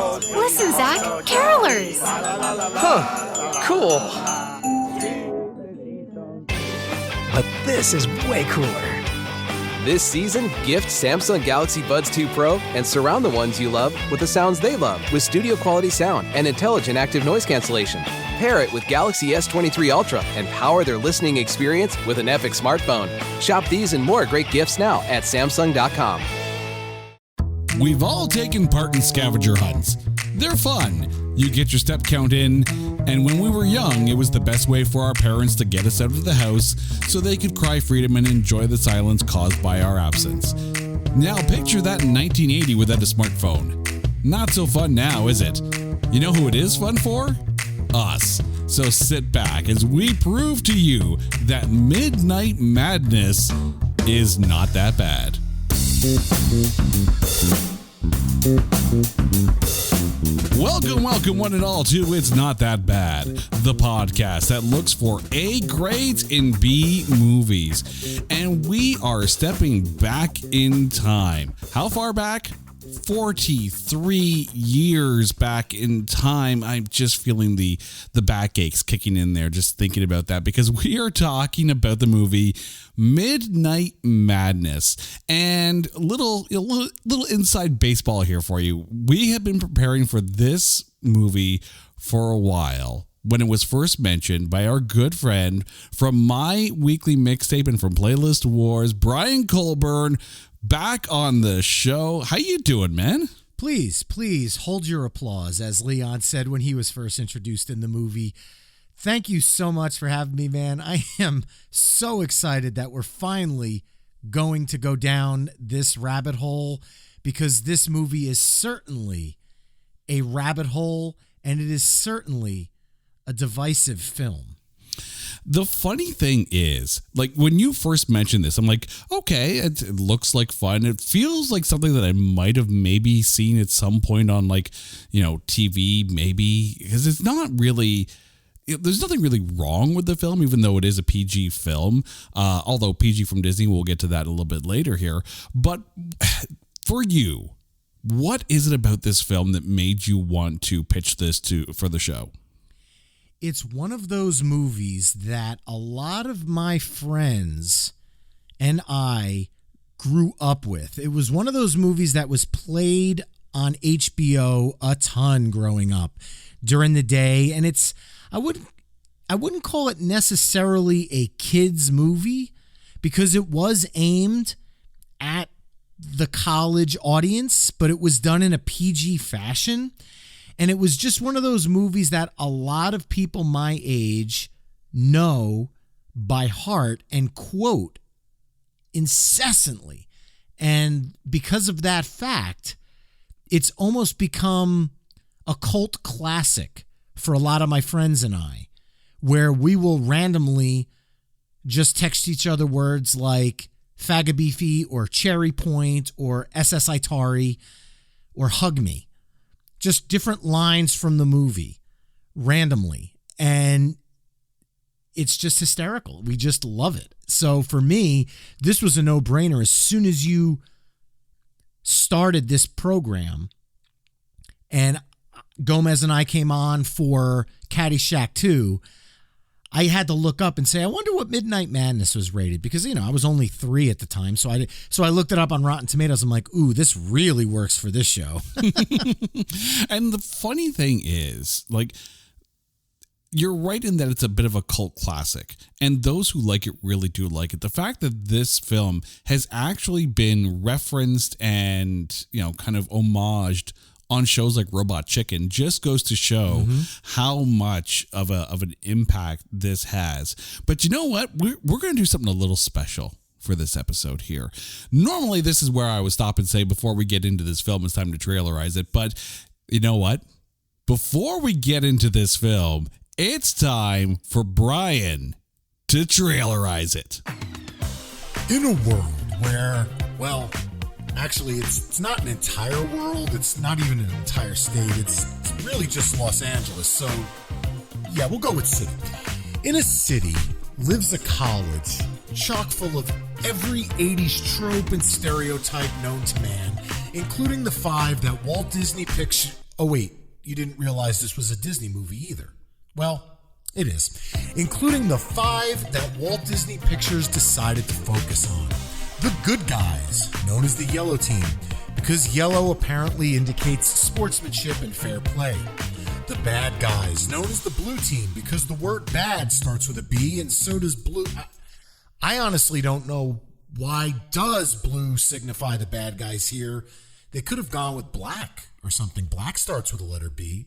Listen, Zach, carolers. Huh, cool. But this is way cooler. This season, gift Samsung Galaxy Buds 2 Pro and surround the ones you love with the sounds they love with studio quality sound and intelligent active noise cancellation. Pair it with Galaxy S23 Ultra and power their listening experience with an epic smartphone. Shop these and more great gifts now at Samsung.com. We've all taken part in scavenger hunts. They're fun. You get your step count in, and when we were young, it was the best way for our parents to get us out of the house so they could cry freedom and enjoy the silence caused by our absence. Now picture that in 1980 without a smartphone. Not so fun now, is it? You know who it is fun for? Us. So sit back as we prove to you that Midnight Madness is not that bad. Welcome one and all to It's Not That Bad, the podcast that looks for A grades in B movies. And we are stepping back in time. How far back? 43 years back in time. I'm just feeling the backaches kicking in there just thinking about that, because we are talking about the movie Midnight Madness. And a little inside baseball here for you. We have been preparing for this movie for a while. When it was first mentioned by our good friend from My Weekly Mixtape and from Playlist Wars, Brian Colburn, back on the show. How you doing, man? Please hold your applause, as Leon said when he was first introduced in the movie. Thank you so much for having me, man. I am so excited that we're finally going to go down this rabbit hole, because this movie is certainly a rabbit hole, and it is certainly a divisive film. The funny thing is, like, when you first mentioned this, I'm like, okay, it looks like fun. It feels like something that I might have maybe seen at some point on, like, TV, maybe, because it's not really, there's nothing really wrong with the film, even though it is a PG film, although PG from Disney, we'll get to that a little bit later here. But for you, what is it about this film that made you want to pitch this for the show? It's one of those movies that a lot of my friends and I grew up with. It was one of those movies that was played on HBO a ton growing up during the day. And I wouldn't call it necessarily a kid's movie, because it was aimed at the college audience, but it was done in a PG fashion. And it was just one of those movies that a lot of people my age know by heart and quote incessantly. And because of that fact, it's almost become a cult classic for a lot of my friends and I, where we will randomly just text each other words like Fagabeefy or Cherry Point or SS Itari or Hug Me. Just different lines from the movie randomly. And it's just hysterical. We just love it. So for me, this was a no-brainer. As soon as you started this program and Gomez and I came on for Caddyshack 2, I had to look up and say, I wonder what Midnight Madness was rated, because, I was only 3 at the time. So I looked it up on Rotten Tomatoes. I'm like, ooh, this really works for this show. And the funny thing is, like, you're right in that it's a bit of a cult classic, and those who like it really do like it. The fact that this film has actually been referenced and, kind of homaged on shows like Robot Chicken just goes to show how much of an impact this has. But you know what? We're going to do something a little special for this episode here. Normally, this is where I would stop and say, before we get into this film, it's time to trailerize it. But you know what? Before we get into this film, it's time for Brian to trailerize it. In a world where, actually, it's not an entire world. It's not even an entire state. It's really just Los Angeles. So, yeah, we'll go with city. In a city lives a college chock full of every 80s trope and stereotype known to man, including the 5 that Walt Disney Oh, wait, you didn't realize this was a Disney movie either. Well, it is, including the 5 that Walt Disney Pictures decided to focus on. The good guys, known as the Yellow Team, because yellow apparently indicates sportsmanship and fair play. The bad guys, known as the Blue Team, because the word bad starts with a B and so does blue. I honestly don't know why does blue signify the bad guys here. They could have gone with black or something. Black starts with a letter B.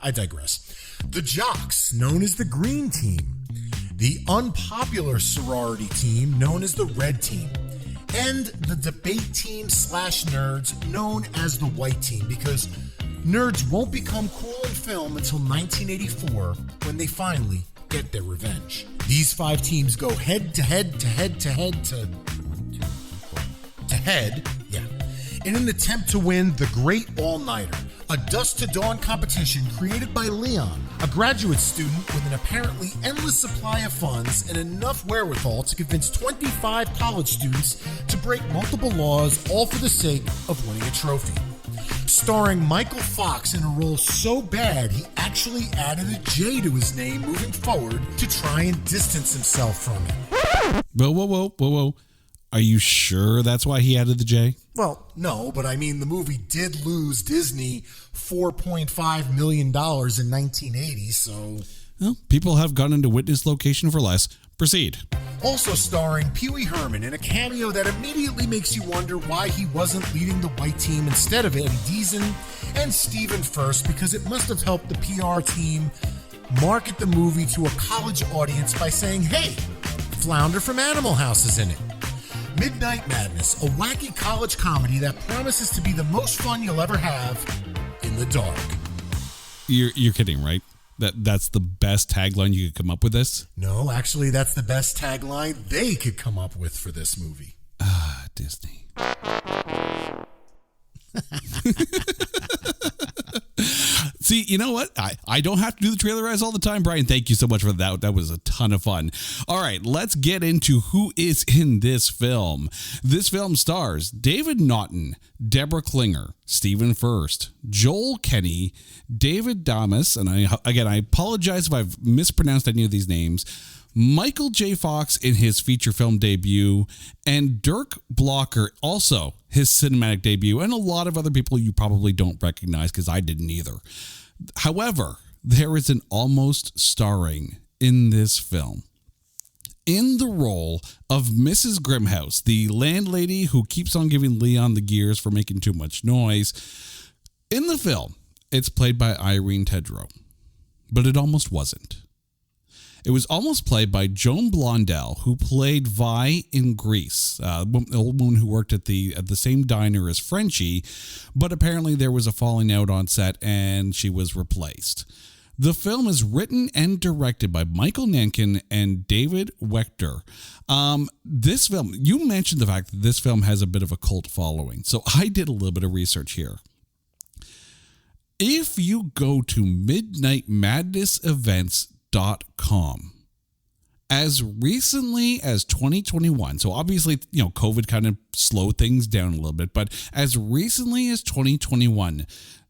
I digress. The Jocks, known as the Green Team. The unpopular sorority team, known as the Red Team. And the debate team / nerds, known as the White Team, because nerds won't become cool in film until 1984 when they finally get their revenge. These 5 teams go head to head in an attempt to win the Great All-Nighter, a dusk to dawn competition created by Leon, a graduate student with an apparently endless supply of funds and enough wherewithal to convince 25 college students to break multiple laws, all for the sake of winning a trophy. Starring Michael Fox in a role so bad he actually added a J to his name moving forward to try and distance himself from it. Whoa. Are you sure that's why he added the J? Well, no, but I mean, the movie did lose Disney $4.5 million in 1980, so... Well, people have gone into witness location for less. Proceed. Also starring Pee Wee Herman in a cameo that immediately makes you wonder why he wasn't leading the White Team instead of Eddie Deason and Stephen Furst, because it must have helped the PR team market the movie to a college audience by saying, hey, Flounder from Animal House is in it. Midnight Madness, a wacky college comedy that promises to be the most fun you'll ever have in the dark. You're kidding, right? That's the best tagline you could come up with this? No, actually, that's the best tagline they could come up with for this movie. Disney. See, you know what? I don't have to do the trailer ads all the time, Brian. Thank you so much for that. That was a ton of fun. All right, let's get into who is in this film. This film stars David Naughton, Deborah Klinger, Stephen Furst, Joel Kenny, David Damas, and I apologize if I've mispronounced any of these names, Michael J. Fox in his feature film debut, and Dirk Blocker, also his cinematic debut, and a lot of other people you probably don't recognize because I didn't either. However, there is an almost starring in this film. In the role of Mrs. Grimhouse, the landlady who keeps on giving Leon the gears for making too much noise. In the film, it's played by Irene Tedrow, but it almost wasn't. It was almost played by Joan Blondell, who played Vi in Grease, an old woman who worked at the same diner as Frenchie, but apparently there was a falling out on set and she was replaced. The film is written and directed by Michael Nankin and David Wechter. This film, you mentioned the fact that this film has a bit of a cult following, so I did a little bit of research here. If you go to midnightmadnessevents.com, as recently as 2021, so obviously, COVID kind of slowed things down a little bit, but as recently as 2021,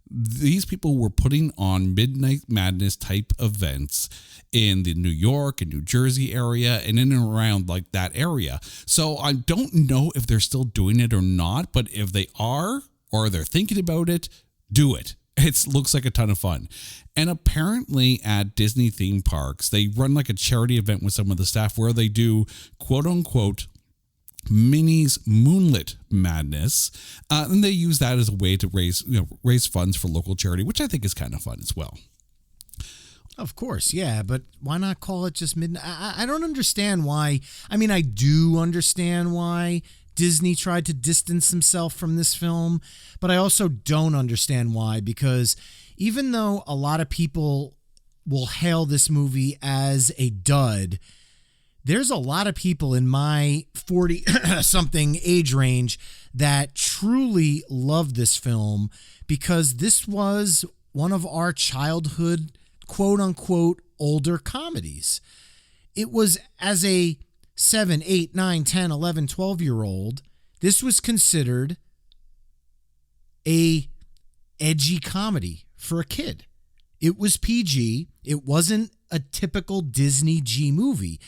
these people were putting on Midnight Madness type events in the New York and New Jersey area and in and around like that area. So I don't know if they're still doing it or not, but if they are, or they're thinking about it, do it. It looks like a ton of fun. And apparently at Disney theme parks, they run like a charity event with some of the staff where they do quote unquote Minnie's Moonlit Madness. And they use that as a way to raise funds for local charity, which I think is kind of fun as well. Of course, yeah, but why not call it just Midnight? I don't understand why. I mean, I do understand why Disney tried to distance himself from this film, but I also don't understand why, because even though a lot of people will hail this movie as a dud, there's a lot of people in my 40-something age range that truly love this film because this was one of our childhood, quote-unquote, older comedies. It was, as a 7, 8, 9, 10, 11, 12-year-old, this was considered a edgy comedy for a kid. It was PG. It wasn't a typical Disney G movie.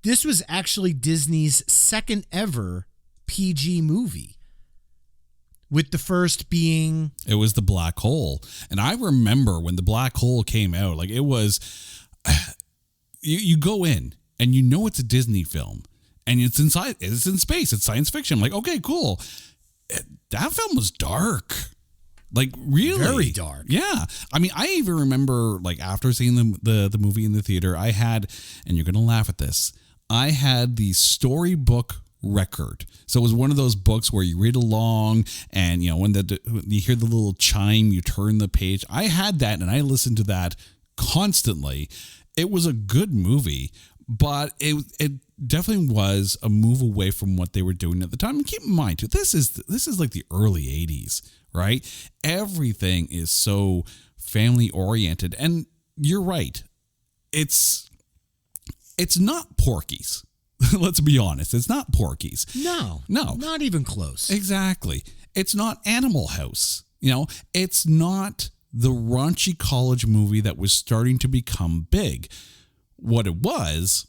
This was actually Disney's second ever PG movie, with the first being... It was The Black Hole. And I remember when The Black Hole came out, like it was... You go in and you know it's a Disney film and it's in space. It's science fiction. I'm like, okay, cool. That film was dark. Like really very dark. Yeah. I mean, I even remember like after seeing the movie in the theater, I had, and you're going to laugh at this, I had the storybook record. So it was one of those books where you read along and, you know, when you hear the little chime, you turn the page. I had that and I listened to that constantly. It was a good movie, but it definitely was a move away from what they were doing at the time. And keep in mind, too, this is like the early 80s, right? Everything is so family oriented. And you're right. It's not Porky's. Let's be honest. It's not Porky's. No. Not even close. Exactly. It's not Animal House. You know, it's not the raunchy college movie that was starting to become big. What it was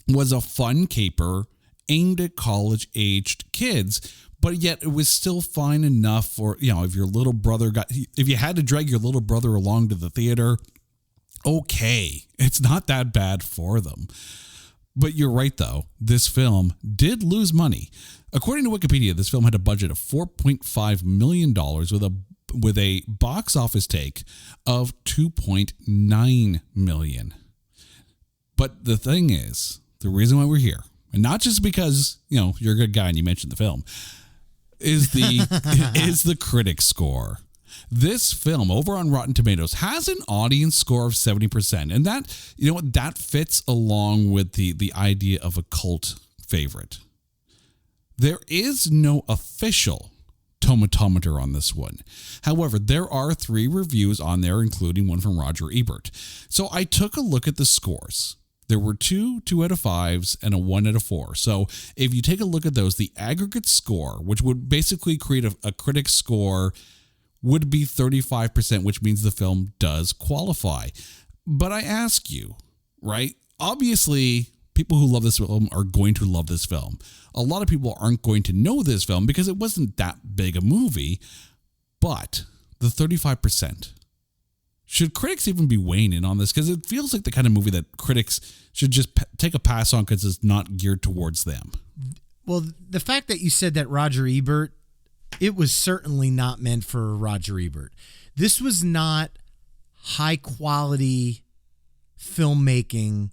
a fun caper aimed at college-aged kids, but yet it was still fine enough for, you know, if you had to drag your little brother along to the theater, okay, it's not that bad for them. But you're right, though. This film did lose money. According to Wikipedia, this film had a budget of $4.5 million with a box office take of $2.9 million. But the thing is, the reason why we're here, and not just because, you know, you're a good guy and you mentioned the film, is the critic score. This film over on Rotten Tomatoes has an audience score of 70%. And that, you know what, that fits along with the idea of a cult favorite. There is no official tomatometer on this one. However, there are 3 reviews on there, including one from Roger Ebert. So I took a look at the scores. There were 2 out of 5s and a 1 out of 4. So if you take a look at those, the aggregate score, which would basically create a critic score, would be 35%, which means the film does qualify. But I ask you, right? Obviously, people who love this film are going to love this film. A lot of people aren't going to know this film because it wasn't that big a movie. But the 35%, should critics even be weighing in on this? Because it feels like the kind of movie that critics should just take a pass on because it's not geared towards them. Well, the fact that you said that Roger Ebert, it was certainly not meant for Roger Ebert. This was not high quality filmmaking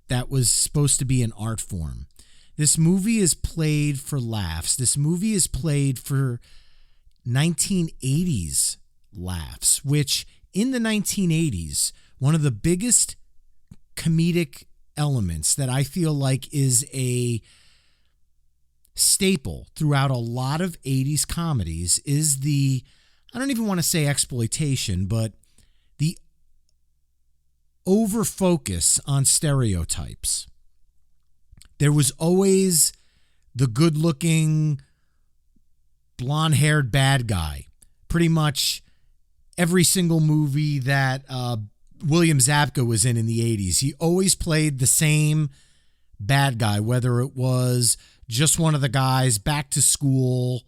that was supposed to be an art form. This movie is played for laughs. This movie is played for 1980s laughs, which in the 1980s, one of the biggest comedic elements that I feel like is a staple throughout a lot of 80s comedies is I don't even want to say exploitation, but the over focus on stereotypes. There was always the good looking blonde haired bad guy. Pretty much every single movie that William Zabka was in the 80s, he always played the same bad guy, whether it was just one of the guys, Back to School,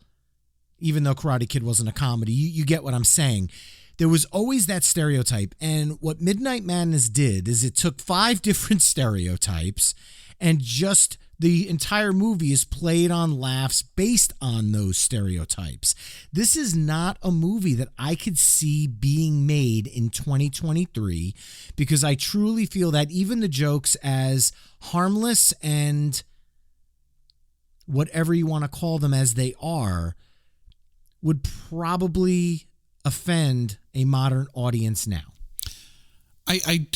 even though Karate Kid wasn't a comedy. You get what I'm saying. There was always that stereotype. And what Midnight Madness did is it took 5 different stereotypes and just the entire movie is played on laughs based on those stereotypes. This is not a movie that I could see being made in 2023 because I truly feel that even the jokes, as harmless and whatever you want to call them as they are, would probably offend a modern audience now. I'm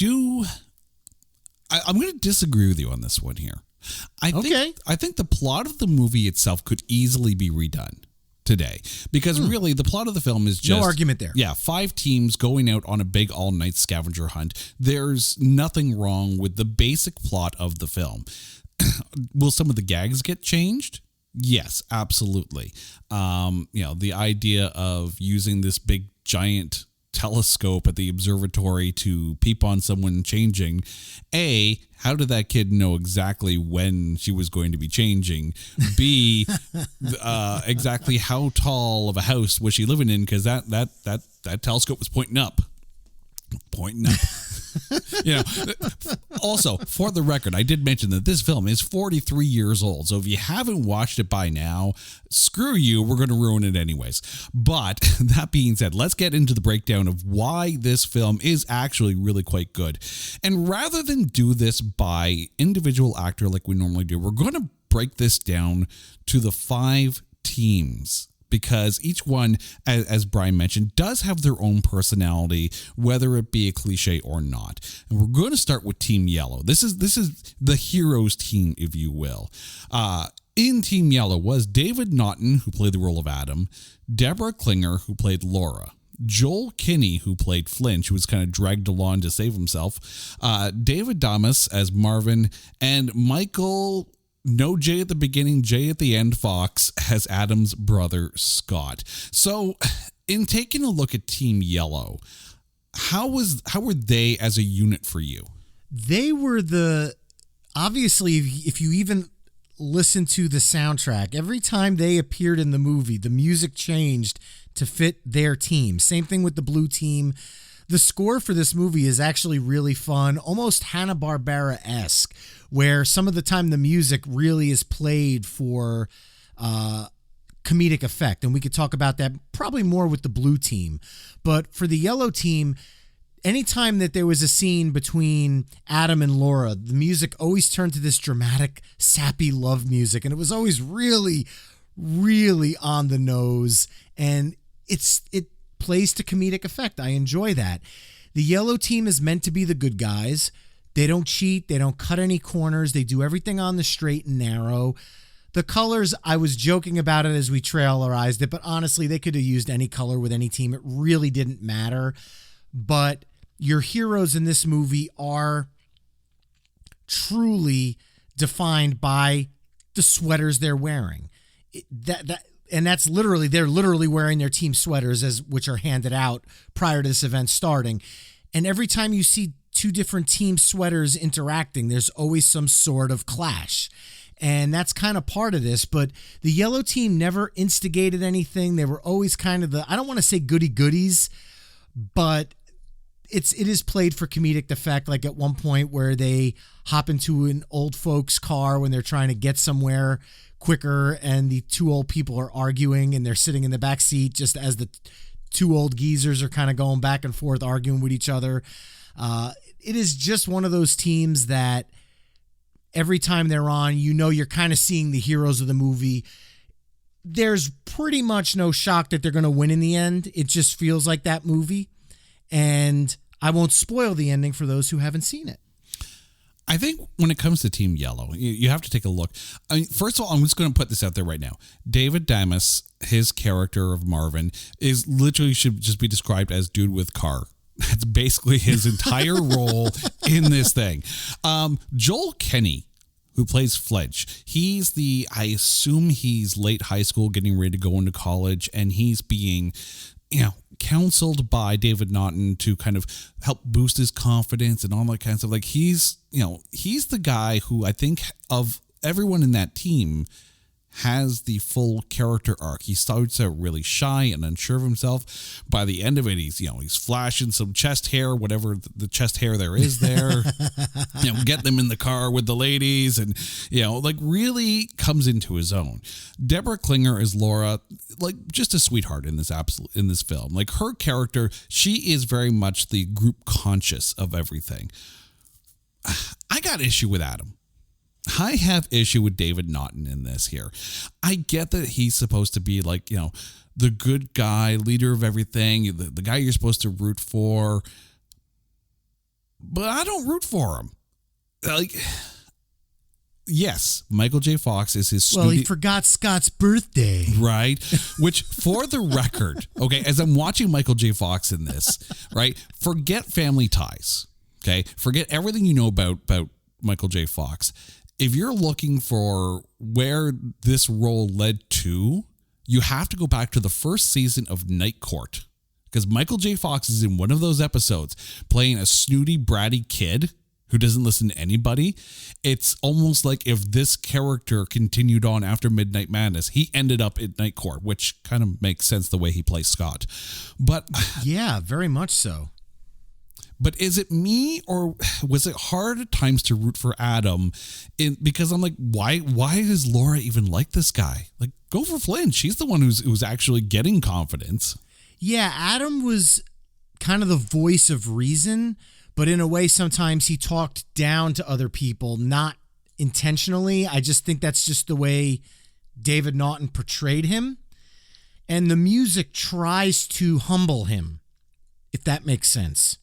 going to disagree with you on this one here. I think the plot of the movie itself could easily be redone today because really the plot of the film is just... No argument there. Yeah, 5 teams going out on a big all-night scavenger hunt. There's nothing wrong with the basic plot of the film. Will some of the gags get changed? Yes, absolutely. The idea of using this big giant telescope at the observatory to peep on someone changing. A, how did that kid know exactly when she was going to be changing? B, exactly how tall of a house was she living in? Because that telescope was pointing up. You know, also, for the record, I did mention that this film is 43 years old. So if you haven't watched it by now, screw you, we're going to ruin it anyways. But that being said, let's get into the breakdown of why this film is actually really quite good. And rather than do this by individual actor like we normally do, we're going to break this down to the 5 teams. Because each one, as Brian mentioned, does have their own personality, whether it be a cliche or not. And we're going to start with Team Yellow. This is the heroes team, if you will. In Team Yellow was David Naughton, who played the role of Adam, Deborah Klinger, who played Laura, Joel Kinney, who played Flinch, who was kind of dragged along to save himself, David Damas as Marvin, and Michael... No J at the beginning, J at the end, Fox has Adam's brother, Scott. So in taking a look at Team Yellow, how were they as a unit for you? They were obviously, if you even listen to the soundtrack, every time they appeared in the movie, the music changed to fit their team. Same thing with the blue team. The score for this movie is actually really fun, almost Hanna-Barbera-esque, where some of the time the music really is played for comedic effect. And we could talk about that probably more with the blue team. But for the yellow team, anytime that there was a scene between Adam and Laura, the music always turned to this dramatic, sappy love music. And it was always really, really on the nose. And it plays to comedic effect. I enjoy that. The yellow team is meant to be the good guys. They don't cheat. They don't cut any corners. They do everything on the straight and narrow. The colors, I was joking about it as we trailerized it, but honestly, they could have used any color with any team. It really didn't matter. But your heroes in this movie are truly defined by the sweaters they're wearing. And that's literally, they're literally wearing their team sweaters, which are handed out prior to this event starting. And every time you see 2 different team sweaters interacting, there's always some sort of clash. And that's kind of part of this. But the yellow team never instigated anything. They were always kind of I don't want to say goody goodies, but it is played for comedic effect. Like at one point where they hop into an old folks car when they're trying to get somewhere quicker, and the 2 old people are arguing, and they're sitting in the back seat just as the 2 old geezers are kind of going back and forth arguing with each other. It is just one of those teams that every time they're on, you're kind of seeing the heroes of the movie. There's pretty much no shock that they're going to win in the end. It just feels like that movie. And I won't spoil the ending for those who haven't seen it. I think when it comes to Team Yellow, you have to take a look. I mean, first of all, I'm just going to put this out there right now. David Damas, his character of Marvin, is literally should just be described as dude with car. That's basically his entire role in this thing. Joel Kinney, who plays Fledge, I assume he's late high school, getting ready to go into college, and he's being, counseled by David Naughton to kind of help boost his confidence and all that kind of stuff. Like he's the guy who I think of everyone in that team has the full character arc. He starts out really shy and unsure of himself. By the end of it, he's flashing some chest hair, whatever the chest hair there is there, get them in the car with the ladies, and, really comes into his own. Deborah Klinger is Laura, just a sweetheart in this film. Like her character, she is very much the group conscious of everything. I got issue with Adam. I have issue with David Naughton in this here. I get that he's supposed to be the good guy, leader of everything, the guy you're supposed to root for. But I don't root for him. Yes, Michael J. Fox is his Well, he forgot Scott's birthday. Right. Which, for the record, okay, as I'm watching Michael J. Fox in this, right, forget Family Ties. Okay. Forget everything you know about Michael J. Fox. If you're looking for where this role led to, you have to go back to the first season of Night Court. because Michael J. Fox is in one of those episodes playing a snooty, bratty kid who doesn't listen to anybody. It's almost like if this character continued on after Midnight Madness, he ended up at Night Court, which kind of makes sense the way he plays Scott. But yeah, very much so. But is it me, or was it hard at times to root for Adam? Because I'm like, why does Laura even like this guy? Like, go for Flynn. She's the one who's actually getting confidence. Yeah, Adam was kind of the voice of reason, but in a way, sometimes he talked down to other people, not intentionally. I just think that's just the way David Naughton portrayed him. And the music tries to humble him, if that makes sense.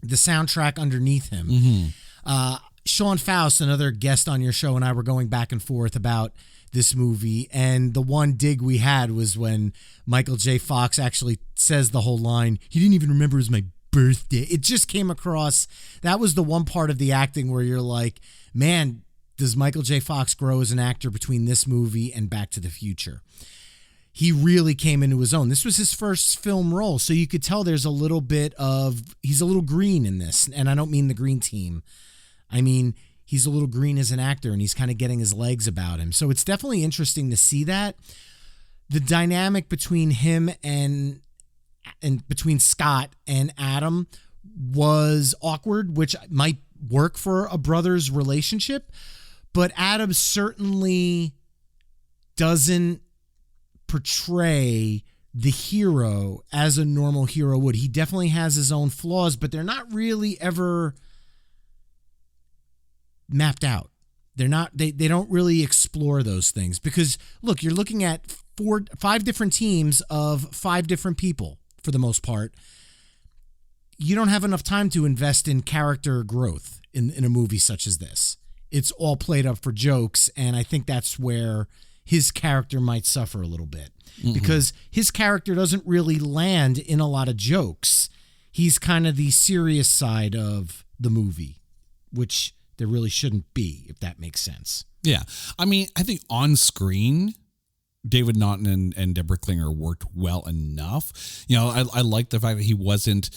The soundtrack underneath him. Mm-hmm. Sean Faust, another guest on your show, and I were going back and forth about this movie, and the one dig we had was when Michael J. Fox actually says the whole line, he didn't even remember it was my birthday. It just came across, that was the one part of the acting where you're like, man, does Michael J. Fox grow as an actor between this movie and Back to the Future? He really came into his own. This was his first film role, so you could tell there's a little bit of, he's a little green in this, and I don't mean the green team. I mean, he's a little green as an actor, and he's kind of getting his legs about him. So it's definitely interesting to see that. The dynamic between him and between Scott and Adam was awkward, which might work for a brother's relationship, but Adam certainly doesn't portray the hero as a normal hero would. He definitely has his own flaws, but they're not really ever mapped out. They're not, they don't really explore those things, because look, you're looking at 5 different teams of 5 different people for the most part. You don't have enough time to invest in character growth in a movie such as this. It's all played up for jokes, and I think that's where his character might suffer a little bit, because his character doesn't really land in a lot of jokes. He's kind of the serious side of the movie, which there really shouldn't be, if that makes sense. Yeah. I mean, I think on screen, David Naughton and Deborah Klinger worked well enough. You know, I like the fact that he wasn't,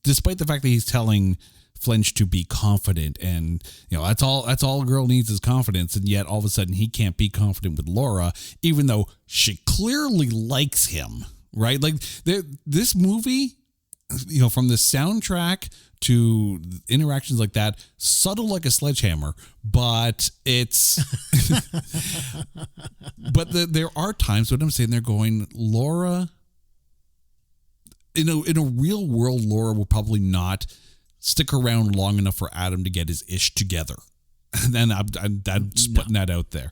despite the fact that he's telling Flinch to be confident, and you know, that's all a girl needs is confidence, and yet all of a sudden he can't be confident with Laura, even though she clearly likes him, right? Like this movie, you know, from the soundtrack to interactions like that, subtle like a sledgehammer, but it's but there are times when I'm sitting there going, Laura, in a real world, Laura will probably not stick around long enough for Adam to get his ish together. And then I'm just putting that out there.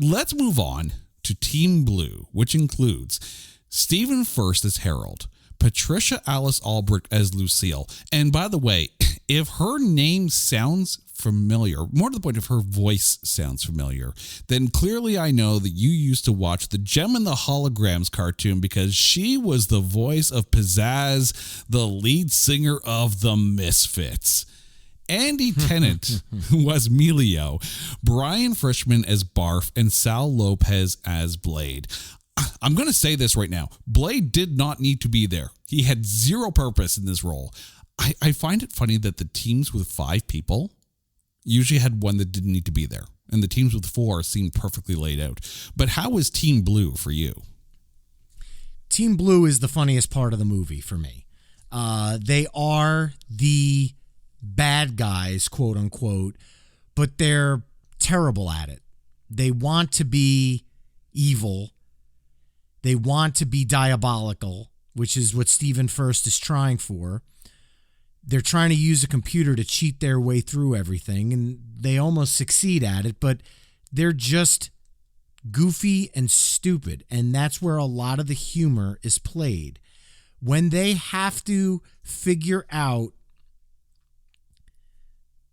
Let's move on to Team Blue, which includes Stephen Furst as Harold, Patricia Alice Albrecht as Lucille. And by the way, if her name sounds familiar, more to the point, if her voice sounds familiar, then clearly I know that you used to watch the Gem and the Holograms cartoon, because she was the voice of Pizzazz, the lead singer of the Misfits. Andy Tennant was Melio, Brian Frischman as Barf, and Sal Lopez as Blade. I'm going to say this right now. Blade did not need to be there. He had zero purpose in this role. I find it funny that the teams with 5 people usually had one that didn't need to be there, and the teams with 4 seemed perfectly laid out. But how was Team Blue for you? Team Blue is the funniest part of the movie for me. They are the bad guys, quote unquote, but they're terrible at it. They want to be evil. They want to be diabolical, which is what Stephen Furst is trying for. They're trying to use a computer to cheat their way through everything, and they almost succeed at it, but they're just goofy and stupid, and that's where a lot of the humor is played. When they have to figure out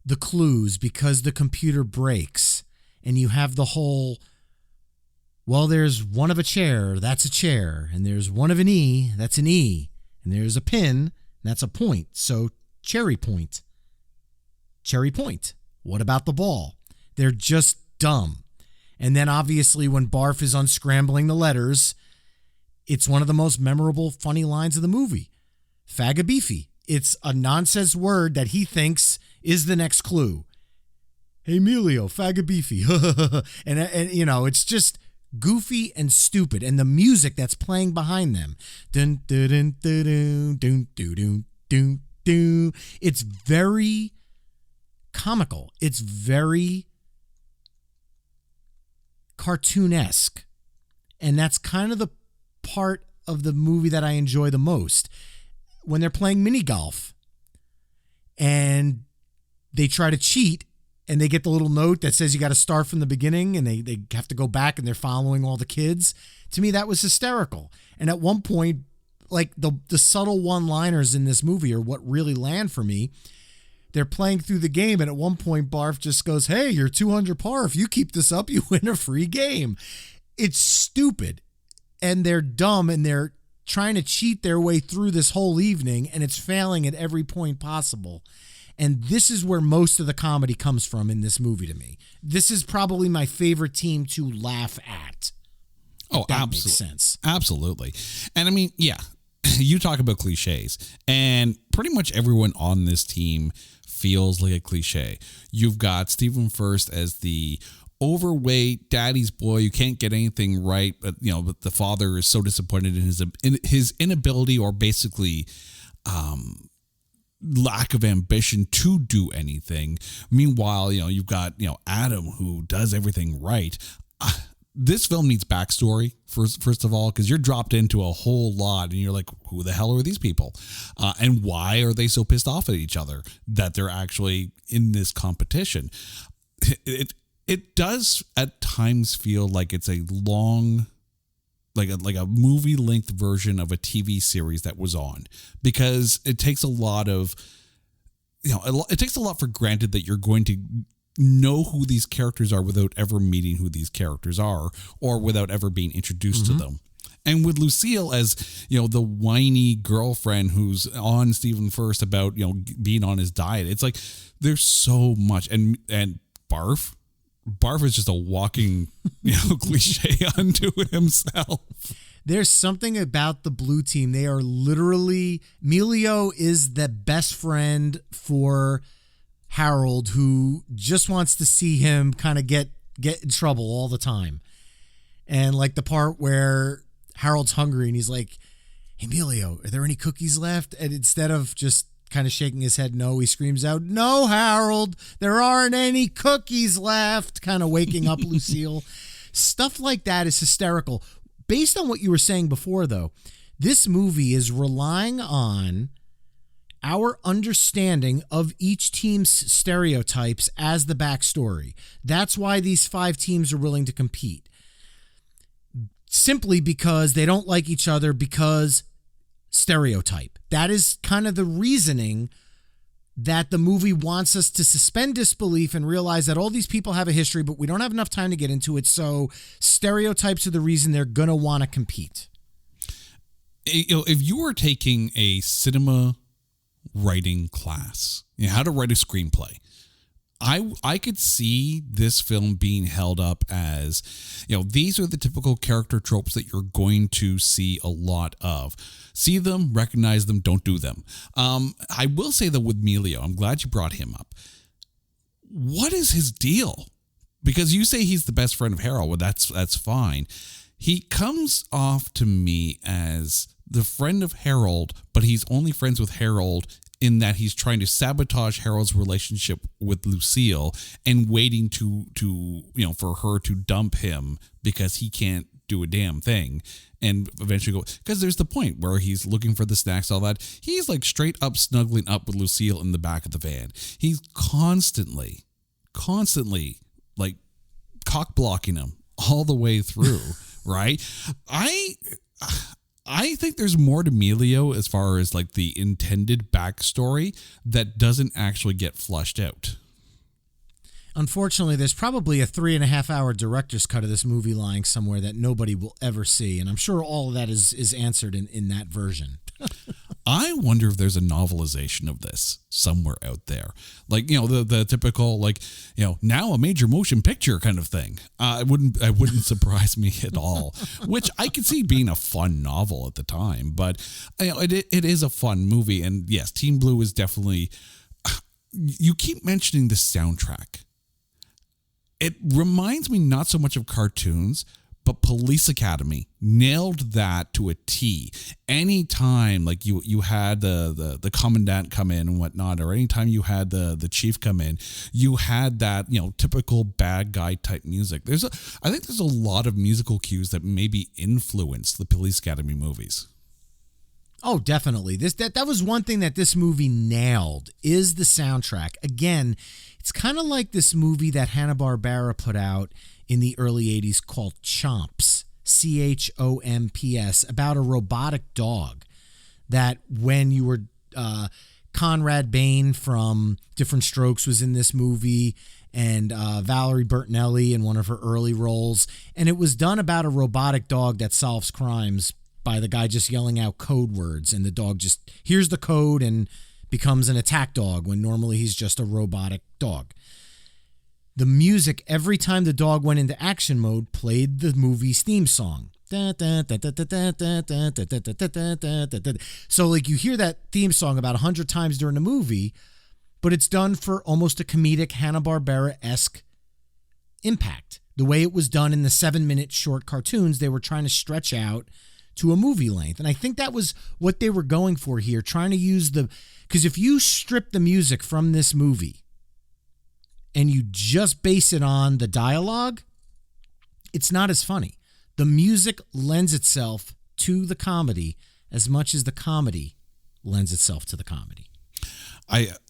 the clues because the computer breaks, and you have the whole, well, there's one of a chair, that's a chair, and there's one of an E, that's an E, and there's a pin, that's a point, so cherry point. Cherry point. What about the ball? They're just dumb. And then obviously when Barf is unscrambling the letters, It's one of the most memorable, funny lines of the movie. Fagabeefy. It's a nonsense word that he thinks is the next clue. Hey, Emilio, Fagabeefy. and you know, it's just goofy and stupid. And the music that's playing behind them. Dun, dun, dun, dun, dun, dun, dun, dun, dun. It's very comical. It's very cartoonesque. And that's kind of the part of the movie that I enjoy the most. When they're playing mini golf and they try to cheat and they get the little note that says you got to start from the beginning and they have to go back and they're following all the kids. To me, that was hysterical. And at one point, like the subtle one-liners in this movie are what really land for me. They're playing through the game, and at one point, Barf just goes, hey, you're 200 par. If you keep this up, you win a free game. It's stupid, and they're dumb, and they're trying to cheat their way through this whole evening, and it's failing at every point possible. And this is where most of the comedy comes from in this movie to me. This is probably my favorite team to laugh at. Oh, that absolutely. makes sense. Absolutely. And I mean, yeah, you talk about cliches, and pretty much everyone on this team feels like a cliche. You've got Stephen Furst as the overweight daddy's boy. You can't get anything right, but but the father is so disappointed in his inability, or basically lack of ambition to do anything. Meanwhile, you've got Adam, who does everything right. This film needs backstory first of all, because you're dropped into a whole lot and you're like, who the hell are these people? And why are they so pissed off at each other that they're actually in this competition? It does at times feel like it's a long, like a movie length version of a TV series that was on, because it takes a lot of, it takes a lot for granted that you're going to know who these characters are without ever meeting who these characters are, or without ever being introduced to them. And with Lucille as, the whiny girlfriend who's on Stephen Furst about, being on his diet, it's like there's so much. And Barf is just a walking, cliche unto himself. There's something about the blue team. They are literally, Emilio is the best friend for Harold, who just wants to see him kind of get in trouble all the time. And like the part where Harold's hungry and he's like, hey, Emilio, are there any cookies left? And instead of just kind of shaking his head no, he screams out, no, Harold, there aren't any cookies left, kind of waking up Lucille. Stuff like that is hysterical. Based on what you were saying before, though, this movie is relying on our understanding of each team's stereotypes as the backstory. That's why these 5 teams are willing to compete. Simply because they don't like each other, because stereotype. That is kind of the reasoning that the movie wants us to suspend disbelief and realize that all these people have a history, but we don't have enough time to get into it. So stereotypes are the reason they're going to want to compete. If you were taking a cinema writing class, how to write a screenplay, I could see this film being held up as, these are the typical character tropes that you're going to see a lot of. See them, recognize them, don't do them. I will say that with Emilio, I'm glad you brought him up. What is his deal? Because you say he's the best friend of Harold. Well, that's fine. He comes off to me as the friend of Harold, but he's only friends with Harold in that he's trying to sabotage Harold's relationship with Lucille and waiting to for her to dump him because he can't do a damn thing, and eventually go, because there's the point where he's looking for the snacks, all that. He's like straight up snuggling up with Lucille in the back of the van. He's constantly like cock blocking him all the way through. Right? I think there's more to Emilio as far as like the intended backstory that doesn't actually get flushed out. Unfortunately, there's probably a 3.5-hour director's cut of this movie lying somewhere that nobody will ever see. And I'm sure all of that is answered in that version. I wonder if there's a novelization of this somewhere out there. Like, the typical, like, now a major motion picture kind of thing. It wouldn't surprise me at all, which I could see being a fun novel at the time. But it is a fun movie. And yes, Team Blue is definitely, you keep mentioning the soundtrack. It reminds me not so much of cartoons, but Police Academy nailed that to a T. Anytime like you had the commandant come in and whatnot, or anytime you had the chief come in, you had that, typical bad guy type music. I think there's a lot of musical cues that maybe influenced the Police Academy movies. Oh, definitely. That was one thing that this movie nailed, is the soundtrack. Again, it's kind of like this movie that Hanna-Barbera put out in the early 80s called Chomps, Chomps, about a robotic dog that when you were, Conrad Bain from Different Strokes was in this movie, and Valerie Bertinelli in one of her early roles. And it was done about a robotic dog that solves crimes by the guy just yelling out code words, and the dog just hears the code and becomes an attack dog when normally he's just a robotic dog. The music, every time the dog went into action mode, played the movie's theme song. So like you hear that theme song about 100 times during the movie, but it's done for almost a comedic Hanna-Barbera-esque impact. The way it was done in the 7-minute short cartoons, they were trying to stretch out to a movie length. And I think that was what they were going for here, trying to use because if you strip the music from this movie and you just base it on the dialogue, it's not as funny. The music lends itself to the comedy as much as the comedy lends itself to the comedy.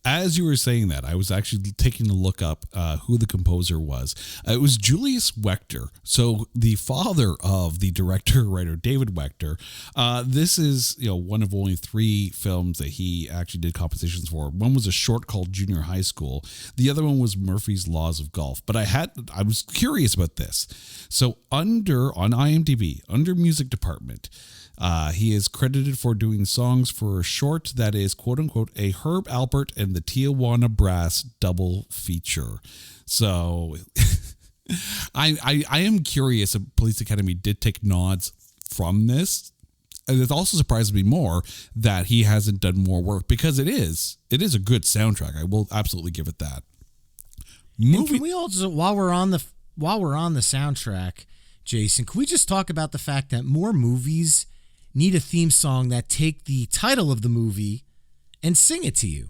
As you were saying that, I was actually taking a look up who the composer was. It was Julius Wechter, so the father of the director-writer David Wechter. This is one of only 3 films that he actually did compositions for. One was a short called Junior High School. The other one was Murphy's Laws of Golf. But I was curious about this. So on IMDb, under music department, he is credited for doing songs for a short that is, quote unquote, a Herb Alpert and the Tijuana Brass double feature. So I am curious if Police Academy did take nods from this. And it also surprised me more that he hasn't done more work, because it is a good soundtrack. I will absolutely give it that. And can we also, while we're on the soundtrack, Jason, can we just talk about the fact that more movies need a theme song that take the title of the movie and sing it to you?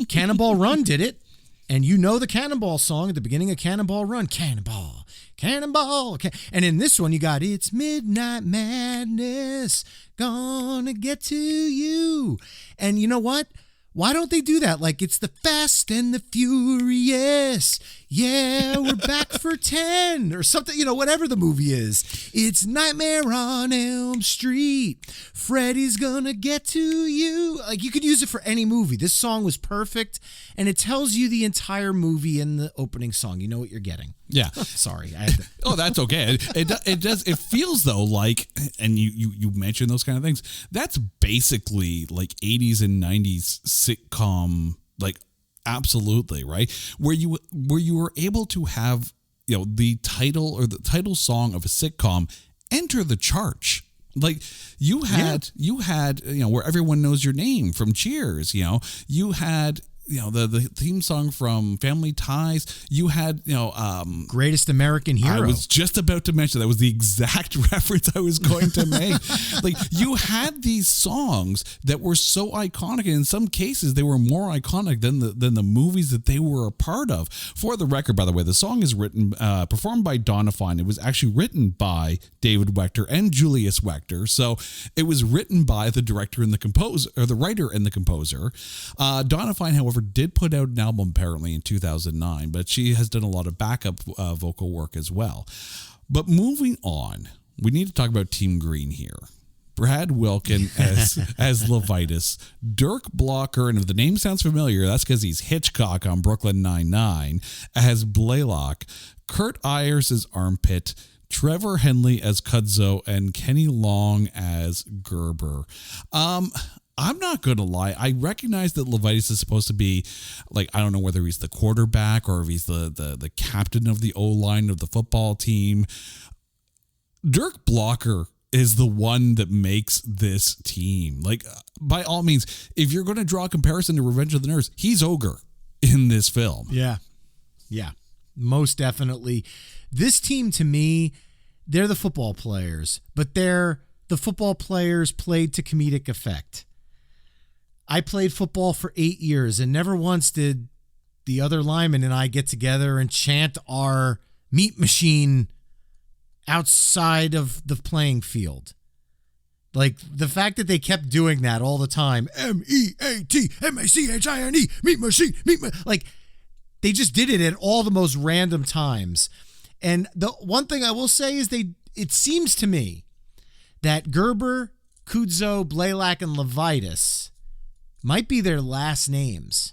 Cannonball Run did it, and the Cannonball song at the beginning of Cannonball Run. Cannonball, Cannonball. And in this one, you got It's Midnight Madness, gonna get to you. And you know what? Why don't they do that? Like, it's the Fast and the Furious. Yeah, we're back for 10 or something, whatever the movie is. It's Nightmare on Elm Street. Freddy's gonna get to you. Like, you could use it for any movie. This song was perfect, and it tells you the entire movie in the opening song. You know what you're getting. Yeah. Sorry. Oh, that's okay. It does. It feels though like, and you mentioned those kind of things. That's basically like 80s and 90s sitcom, like, absolutely, right? Where you were able to have, the title or the title song of a sitcom enter the chart. Like you had Where Everyone Knows Your Name from Cheers. You had the theme song from Family Ties. You had Greatest American Hero. I was just about to mention that was the exact reference I was going to make. Like, you had these songs that were so iconic, and in some cases they were more iconic than the movies that they were a part of. For the record, by the way, the song is performed by Donna Fine. It was actually written by David Wechter and Julius Wechter. So it was written by the director and the composer, or the writer and the composer. Donna Fine, however, did put out an album apparently in 2009, but she has done a lot of backup vocal work as well. But moving on, we need to talk about Team Green here. Brad Wilkin as Levitus, Dirk Blocker, and if the name sounds familiar, that's because he's Hitchcock on Brooklyn Nine-Nine, as Blaylock, Kurt Ayers as Armpit, Trevor Henley as Kudzo, and Kenny Long as Gerber. I'm not going to lie. I recognize that Levitas is supposed to be, like, I don't know whether he's the quarterback or if he's the captain of the O-line of the football team. Dirk Blocker is the one that makes this team. Like, by all means, if you're going to draw a comparison to Revenge of the Nerds, he's Ogre in this film. Yeah. Yeah. Most definitely. This team, to me, they're the football players, but they're the football players played to comedic effect. I played football for 8 years, and never once did the other linemen and I get together and chant our meat machine outside of the playing field. Like, the fact that they kept doing that all the time, MEATMACHINE, meat machine, like, they just did it at all the most random times. And the one thing I will say is it seems to me that Gerber, Kudzo, Blaylock, and Levitas might be their last names,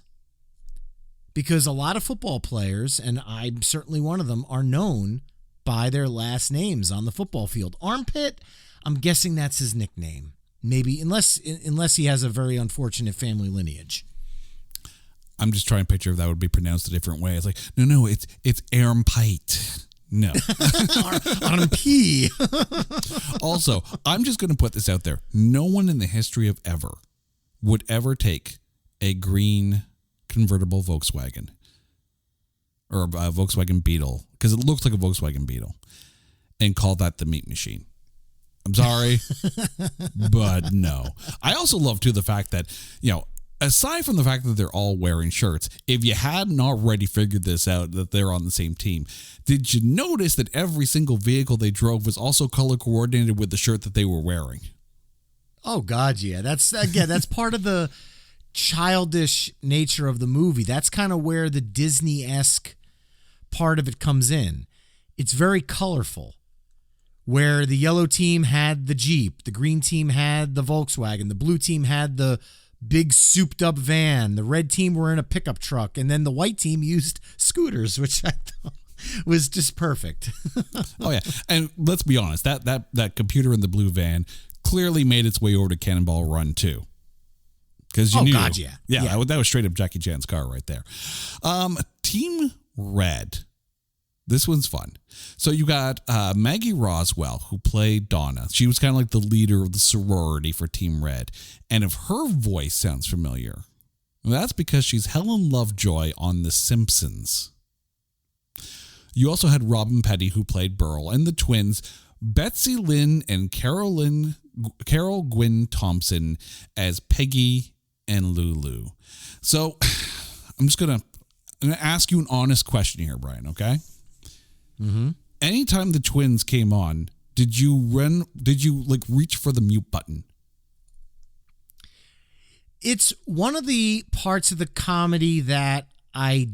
because a lot of football players, and I'm certainly one of them, are known by their last names on the football field. Armpit, I'm guessing that's his nickname. Maybe, unless he has a very unfortunate family lineage. I'm just trying to picture if that would be pronounced a different way. It's like, no, it's Armpite. No. Armpy. Also, I'm just going to put this out there. No one in the history of ever would ever take a green convertible Volkswagen or a Volkswagen Beetle, because it looks like a Volkswagen Beetle, and call that the meat machine. I'm sorry, but no. I also love, too, the fact that, aside from the fact that they're all wearing shirts, if you hadn't already figured this out, that they're on the same team, did you notice that every single vehicle they drove was also color coordinated with the shirt that they were wearing? Oh, God, yeah. That's part of the childish nature of the movie. That's kind of where the Disney-esque part of it comes in. It's very colorful, where the yellow team had the Jeep, the green team had the Volkswagen, the blue team had the big souped-up van, the red team were in a pickup truck, and then the white team used scooters, which I thought was just perfect. Oh, yeah. And let's be honest, that computer in the blue van clearly made its way over to Cannonball Run, too. Because you knew. God, yeah. Yeah, that was straight up Jackie Chan's car right there. Team Red. This one's fun. So you got Maggie Roswell, who played Donna. She was kind of like the leader of the sorority for Team Red. And if her voice sounds familiar, that's because she's Helen Lovejoy on The Simpsons. You also had Robin Petty, who played Burl, and the twins, Betsy Lynn and Carol Gwynn Thompson as Peggy and Lulu. So I'm going to ask you an honest question here, Brian, okay? Mm-hmm. Anytime the twins came on, did you reach for the mute button? It's one of the parts of the comedy that I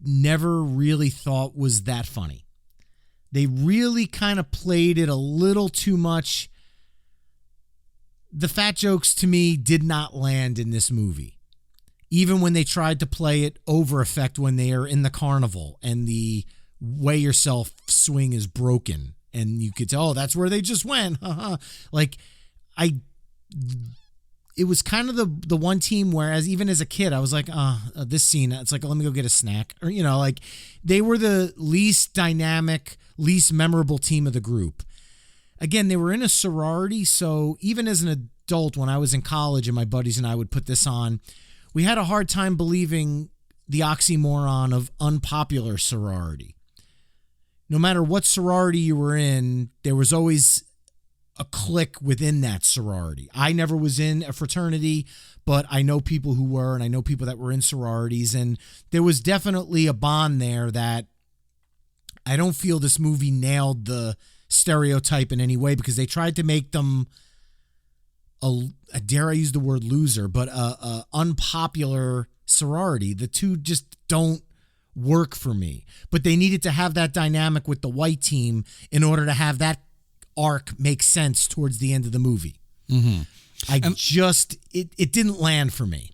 never really thought was that funny. They really kind of played it a little too much. The fat jokes, to me, did not land in this movie. Even when they tried to play it over effect when they are in the carnival and the weigh yourself swing is broken and you could tell, oh, that's where they just went. It was kind of the one team where, even as a kid, I was like, this scene, it's like, let me go get a snack. Or, they were the least dynamic, least memorable team of the group. Again, they were in a sorority, so even as an adult, when I was in college and my buddies and I would put this on, we had a hard time believing the oxymoron of unpopular sorority. No matter what sorority you were in, there was always a clique within that sorority. I never was in a fraternity, but I know people who were, and I know people that were in sororities, and there was definitely a bond there that I don't feel this movie nailed the stereotype in any way, because they tried to make them dare I use the word loser, but a unpopular sorority. The two just don't work for me, but they needed to have that dynamic with the white team in order to have that arc make sense towards the end of the movie. Mm-hmm. It didn't land for me.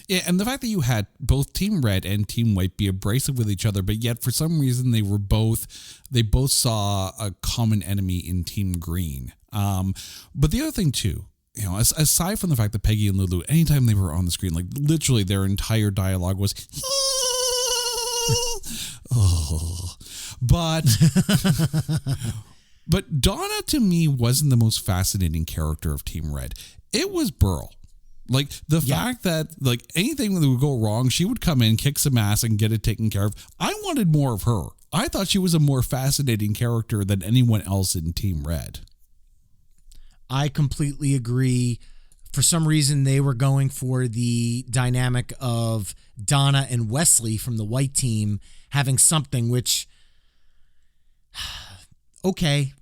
Yeah, and the fact that you had both Team Red and Team White be abrasive with each other, but yet for some reason they both saw a common enemy in Team Green. But the other thing too, aside from the fact that Peggy and Lulu, anytime they were on the screen, like literally their entire dialogue was, oh, but Donna to me wasn't the most fascinating character of Team Red. It was Burl. Like the fact that like anything that would go wrong, she would come in, kick some ass and get it taken care of. I wanted more of her. I thought she was a more fascinating character than anyone else in Team Red. I completely agree. For some reason, they were going for the dynamic of Donna and Wesley from the white team having something, which, okay,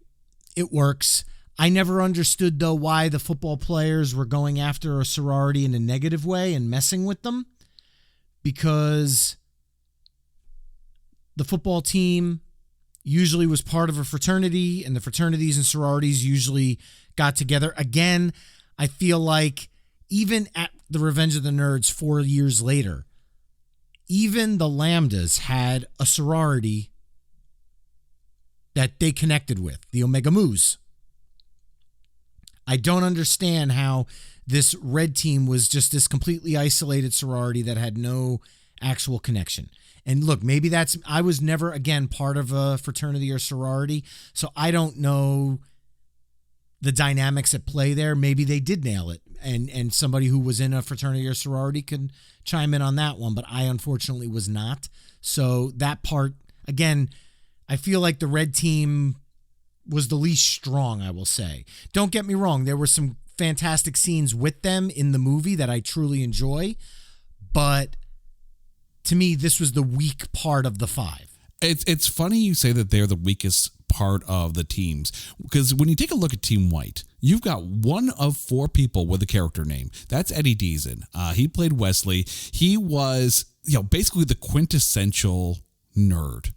it works. I never understood, though, why the football players were going after a sorority in a negative way and messing with them, because the football team usually was part of a fraternity, and the fraternities and sororities usually got together. Again, I feel like even at the Revenge of the Nerds 4 years later, even the Lambdas had a sorority that they connected with, the Omega Mu's. I don't understand how this red team was just this completely isolated sorority that had no actual connection. And look, maybe I was never, again, part of a fraternity or sorority, so I don't know the dynamics at play there. Maybe they did nail it, and somebody who was in a fraternity or sorority can chime in on that one, but I unfortunately was not. So that part, again, I feel like the red team was the least strong, I will say. Don't get me wrong, there were some fantastic scenes with them in the movie that I truly enjoy, but to me, this was the weak part of the 5. It's funny you say that they're the weakest part of the teams, because when you take a look at Team White, you've got one of 4 people with a character name. That's Eddie Deason. He played Wesley. He was, basically the quintessential nerd.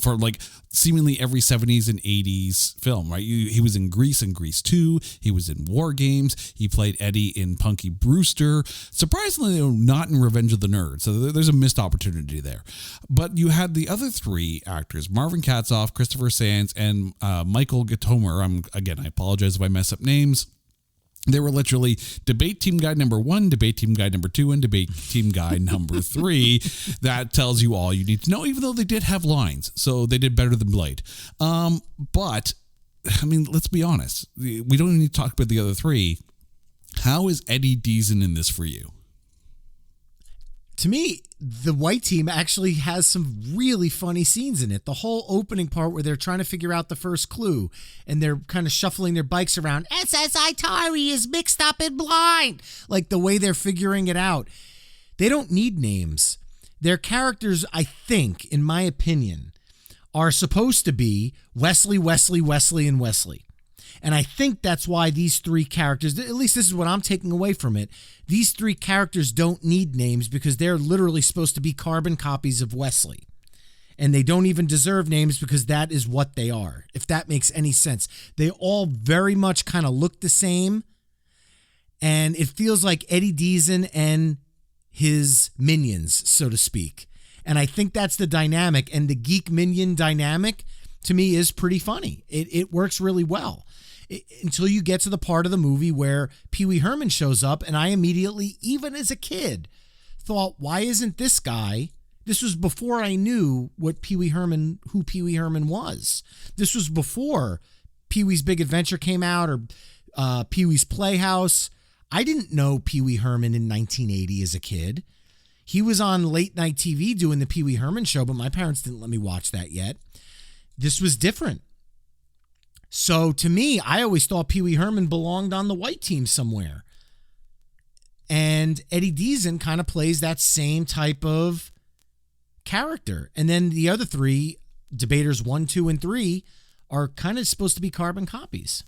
For like seemingly every 70s and 80s film, right? He was in Grease and Grease 2. He was in War Games. He played Eddie in Punky Brewster. Surprisingly, not in Revenge of the Nerds. So there's a missed opportunity there. But you had the other 3 actors, Marvin Katzoff, Christopher Sands, and Michael Gatomer. I apologize if I mess up names. They were literally debate team guide number 1, debate team guide number 2, and debate team guide number 3. That tells you all you need to know, even though they did have lines. So they did better than Blade. But, I mean, let's be honest. We don't even need to talk about the other 3. How is Eddie Deason in this for you? To me, the white team actually has some really funny scenes in it. The whole opening part where they're trying to figure out the first clue and they're kind of shuffling their bikes around. SSI Tari is mixed up and blind. Like the way they're figuring it out. They don't need names. Their characters, I think, in my opinion, are supposed to be Wesley, Wesley, Wesley, and Wesley. And I think that's why these 3 characters, at least this is what I'm taking away from it, these 3 characters don't need names because they're literally supposed to be carbon copies of Wesley. And they don't even deserve names because that is what they are, if that makes any sense. They all very much kind of look the same. And it feels like Eddie Deason and his minions, so to speak. And I think that's the dynamic. And the geek minion dynamic, to me, is pretty funny. It works really well. Until you get to the part of the movie where Pee Wee Herman shows up, and I immediately, even as a kid, thought, why isn't this guy? This was before I knew who Pee Wee Herman was. This was before Pee Wee's Big Adventure came out or Pee Wee's Playhouse. I didn't know Pee Wee Herman in 1980 as a kid. He was on late night TV doing the Pee Wee Herman show, but my parents didn't let me watch that yet. This was different. So to me, I always thought Pee Wee Herman belonged on the white team somewhere. And Eddie Deason kind of plays that same type of character. And then the other 3, debaters 1, 2, and 3, are kind of supposed to be carbon copies.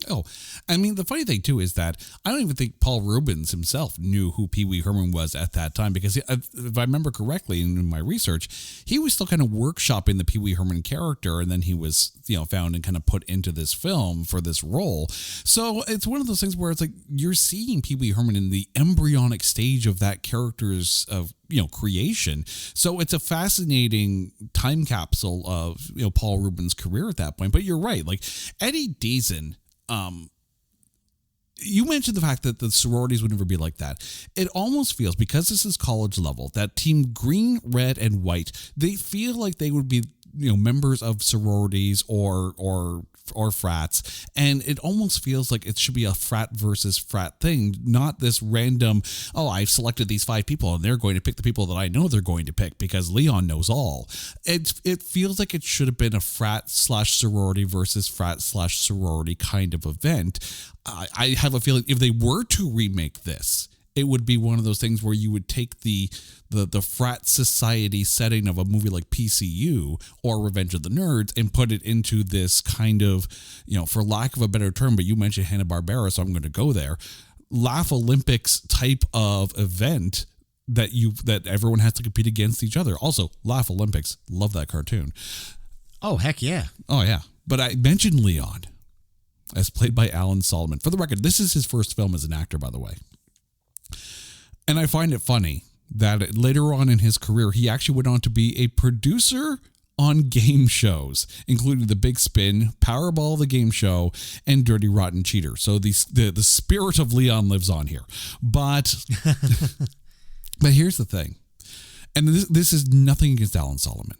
Oh, I mean, the funny thing, too, is that I don't even think Paul Rubens himself knew who Pee Wee Herman was at that time, because if I remember correctly in my research, he was still kind of workshopping the Pee Wee Herman character, and then he was, found and kind of put into this film for this role. So it's one of those things where it's like you're seeing Pee Wee Herman in the embryonic stage of that character's creation. So it's a fascinating time capsule of Paul Rubens' career at that point. But you're right, like Eddie Deezen. You mentioned the fact that the sororities would never be like that. It almost feels, because this is college level, that team green, red, and white, they feel like they would be, members of sororities or frats. And it almost feels like it should be a frat versus frat thing, not this random, I've selected these 5 people and they're going to pick the people that I know they're going to pick because Leon knows all. It feels like it should have been a frat/sorority versus frat/sorority kind of event. I have a feeling if they were to remake this, it would be one of those things where you would take the frat society setting of a movie like PCU or Revenge of the Nerds and put it into this kind of, for lack of a better term, but you mentioned Hanna-Barbera, so I'm going to go there, Laugh Olympics type of event that everyone has to compete against each other. Also, Laugh Olympics, love that cartoon. Oh, heck yeah. Oh, yeah. But I mentioned Leon, as played by Alan Solomon. For the record, this is his first film as an actor, by the way. And I find it funny that later on in his career, he actually went on to be a producer on game shows, including The Big Spin, Powerball the Game Show, and Dirty Rotten Cheater. So the spirit of Leon lives on here. But but here's the thing. And this is nothing against Alan Solomon.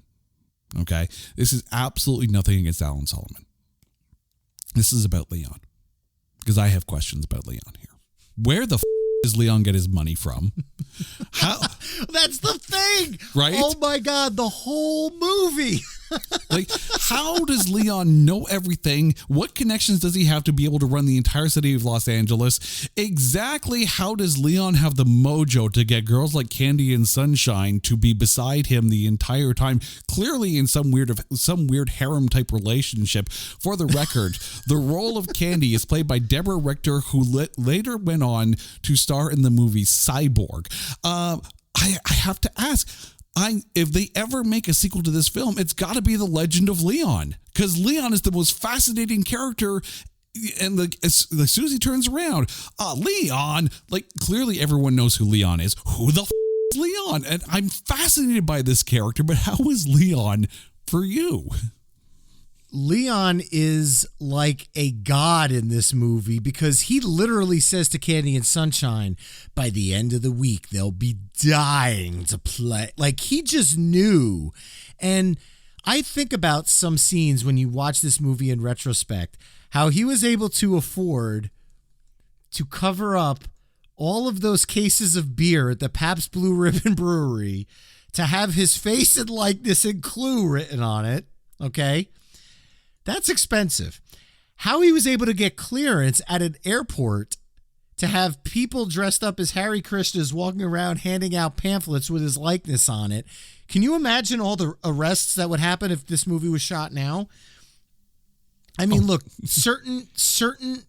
Okay? This is absolutely nothing against Alan Solomon. This is about Leon. Because I have questions about Leon here. Where the does Leon get his money from? How? That's the thing, right? Oh my God, the whole movie. Like, how does Leon know everything? What connections does he have to be able to run the entire city of Los Angeles? Exactly how does Leon have the mojo to get girls like Candy and Sunshine to be beside him the entire time? Clearly in some weird harem type relationship. For the record, the role of Candy is played by Deborah Richter, who later went on to star in the movie Cyborg. I have to ask, if they ever make a sequel to this film, it's got to be The Legend of Leon, because Leon is the most fascinating character. And as soon as he turns around, Leon, like clearly everyone knows who Leon is. Who the is Leon? And I'm fascinated by this character, but how is Leon for you? Leon is like a god in this movie, because he literally says to Candy and Sunshine, by the end of the week, they'll be dying to play. Like, he just knew. And I think about some scenes when you watch this movie in retrospect, how he was able to afford to cover up all of those cases of beer at the Pabst Blue Ribbon Brewery, to have his face and likeness and Clue written on it. Okay. That's expensive. How he was able to get clearance at an airport to have people dressed up as Hare Krishnas walking around handing out pamphlets with his likeness on it. Can you imagine all the arrests that would happen if this movie was shot now? I mean, look, certain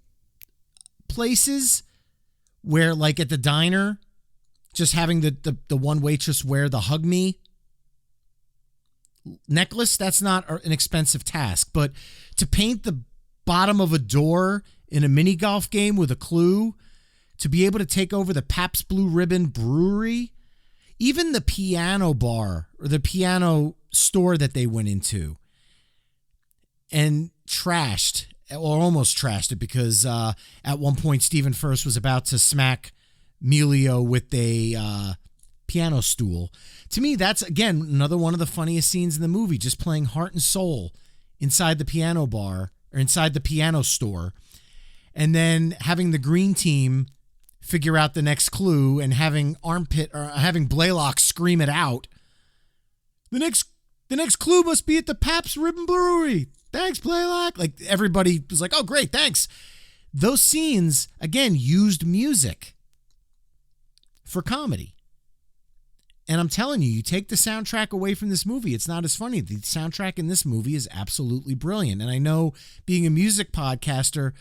places where, like at the diner, just having the one waitress wear the hug me necklace, that's not an expensive task. But to paint the bottom of a door in a mini golf game with a clue, to be able to take over the Pabst Blue Ribbon Brewery, even the piano bar or the piano store that they went into and trashed, or almost trashed it, because at one point Stephen Furst was about to smack Melio with a piano stool. To me, that's, again, another one of the funniest scenes in the movie, just playing heart and soul inside the piano bar or inside the piano store, and then having the green team figure out the next clue and having Blaylock scream it out. The next clue must be at the Pabst Ribbon Brewery. Thanks, Blaylock. Like, everybody was like, oh, great, thanks. Those scenes, again, used music for comedy. And I'm telling you, you take the soundtrack away from this movie, it's not as funny. The soundtrack in this movie is absolutely brilliant. And I know, being a music podcaster,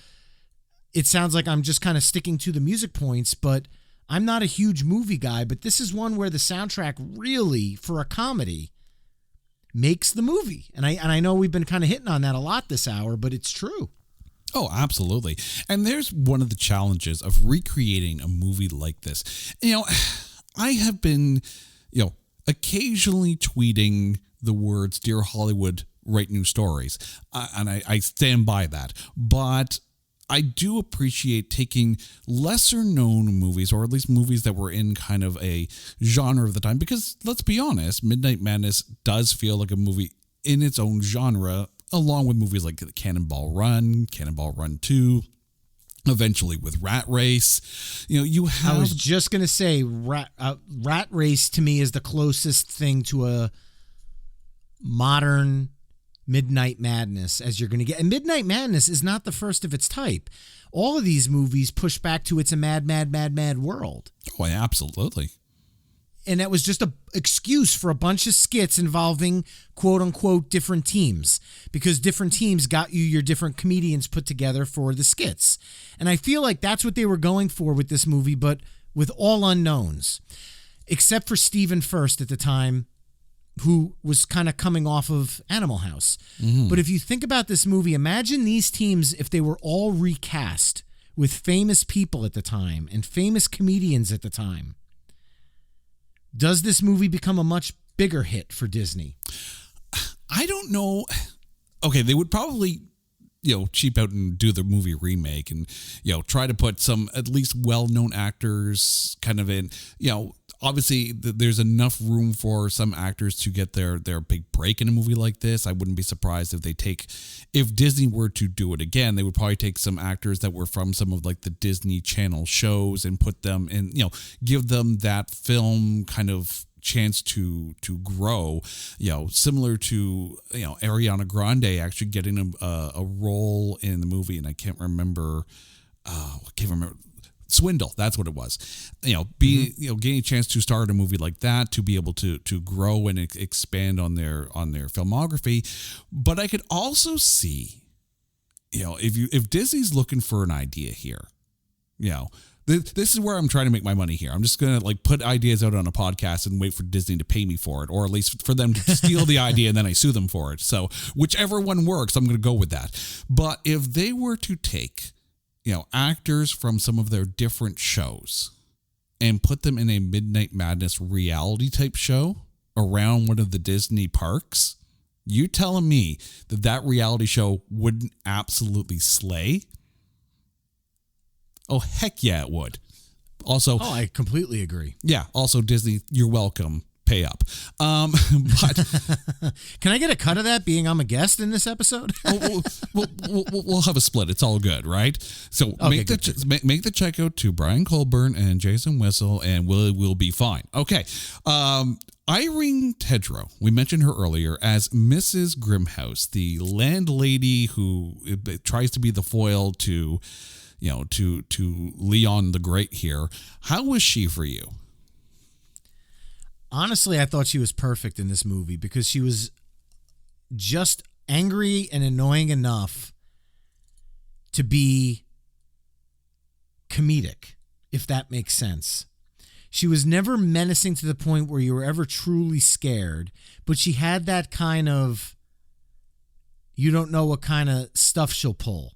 it sounds like I'm just kind of sticking to the music points, but I'm not a huge movie guy, but this is one where the soundtrack really, for a comedy, makes the movie. And I know we've been kind of hitting on that a lot this hour, but it's true. Oh, absolutely. And there's one of the challenges of recreating a movie like this. I have been, occasionally tweeting the words, "Dear Hollywood, write new stories." And I stand by that. But I do appreciate taking lesser known movies, or at least movies that were in kind of a genre of the time, because let's be honest, Midnight Madness does feel like a movie in its own genre, along with movies like Cannonball Run, Cannonball Run 2, eventually with Rat Race. You have... I was just going to say Rat Race to me is the closest thing to a modern Midnight Madness as you're going to get. And Midnight Madness is not the first of its type. All of these movies push back to it's a mad, mad, mad, mad world. Oh, absolutely. And that was just an excuse for a bunch of skits involving quote unquote different teams, because different teams got you your different comedians put together for the skits. And I feel like that's what they were going for with this movie, but with all unknowns, except for Stephen Furst at the time, who was kind of coming off of Animal House. Mm-hmm. But if you think about this movie, imagine these teams if they were all recast with famous people at the time and famous comedians at the time. Does this movie become a much bigger hit for Disney? I don't know. Okay, they would probably, cheap out and do the movie remake and, try to put some at least well-known actors kind of in, obviously there's enough room for some actors to get their big break in a movie like this. I wouldn't be surprised if Disney were to do it again, they would probably take some actors that were from some of like the Disney Channel shows and put them in, give them that film kind of chance to grow, similar to, Ariana Grande actually getting a role in the movie. And I can't remember, Swindle, that's what it was. Getting a chance to start a movie like that, to be able to grow and expand on their filmography. But I could also see, if Disney's looking for an idea here, this is where I'm trying to make my money here. I'm just gonna put ideas out on a podcast and wait for Disney to pay me for it, or at least for them to steal the idea and then I sue them for it. So whichever one works, I'm gonna go with that. But if they were to take actors from some of their different shows and put them in a Midnight Madness reality type show around one of the Disney parks, you telling me that reality show wouldn't absolutely slay? Oh, heck yeah, it would. Also, I completely agree. Yeah. Also, Disney, you're welcome. Pay up. But can I get a cut of that being I'm a guest in this episode? we'll have a split. It's all good, right? So okay, make the checkout to Brian Colburn and Jason Whistle, and we'll be fine. Okay. Irene Tedrow, we mentioned her earlier as Mrs. Grimhouse, the landlady who tries to be the foil to Leon the Great here. How was she for you? Honestly, I thought she was perfect in this movie because she was just angry and annoying enough to be comedic, if that makes sense. She was never menacing to the point where you were ever truly scared, but she had that kind of, you don't know what kind of stuff she'll pull.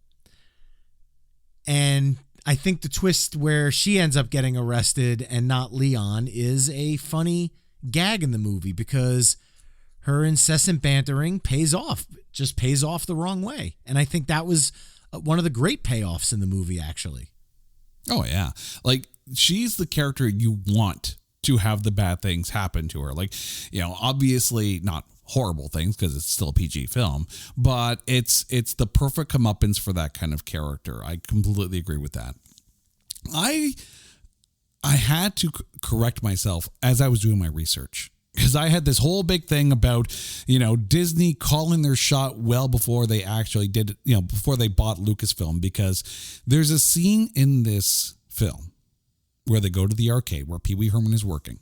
And I think the twist where she ends up getting arrested and not Leon is a funny gag in the movie because her incessant bantering pays off the wrong way. And I think that was one of the great payoffs in the movie, actually. Oh, yeah. She's the character you want to have the bad things happen to her. Obviously not horrible things because it's still a PG film, but it's the perfect comeuppance for that kind of character. I completely agree with that. I had to correct myself as I was doing my research because I had this whole big thing about, Disney calling their shot well before they actually did it, before they bought Lucasfilm, because there's a scene in this film where they go to the arcade where Pee Wee Herman is working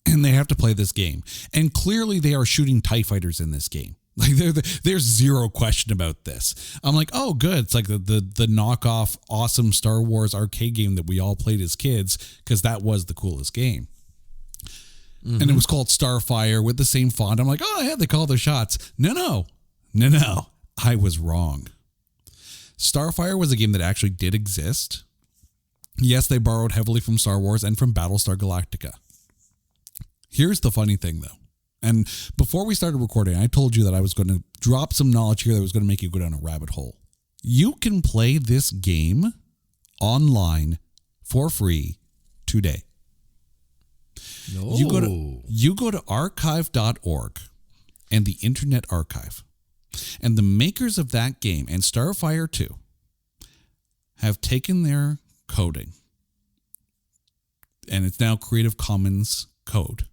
and they have to play this game. And clearly they are shooting TIE fighters in this game. Like there's zero question about this. I'm like, oh, good. It's like the knockoff awesome Star Wars arcade game that we all played as kids because that was the coolest game. Mm-hmm. And it was called Starfire with the same font. I'm like, oh, yeah, they call their shots. No. I was wrong. Starfire was a game that actually did exist. Yes, they borrowed heavily from Star Wars and from Battlestar Galactica. Here's the funny thing, though. And before we started recording, I told you that I was going to drop some knowledge here that was going to make you go down a rabbit hole. You can play this game online for free today. No. You go to archive.org and the Internet Archive. And the makers of that game and Starfire 2 have taken their coding, and it's now Creative Commons code.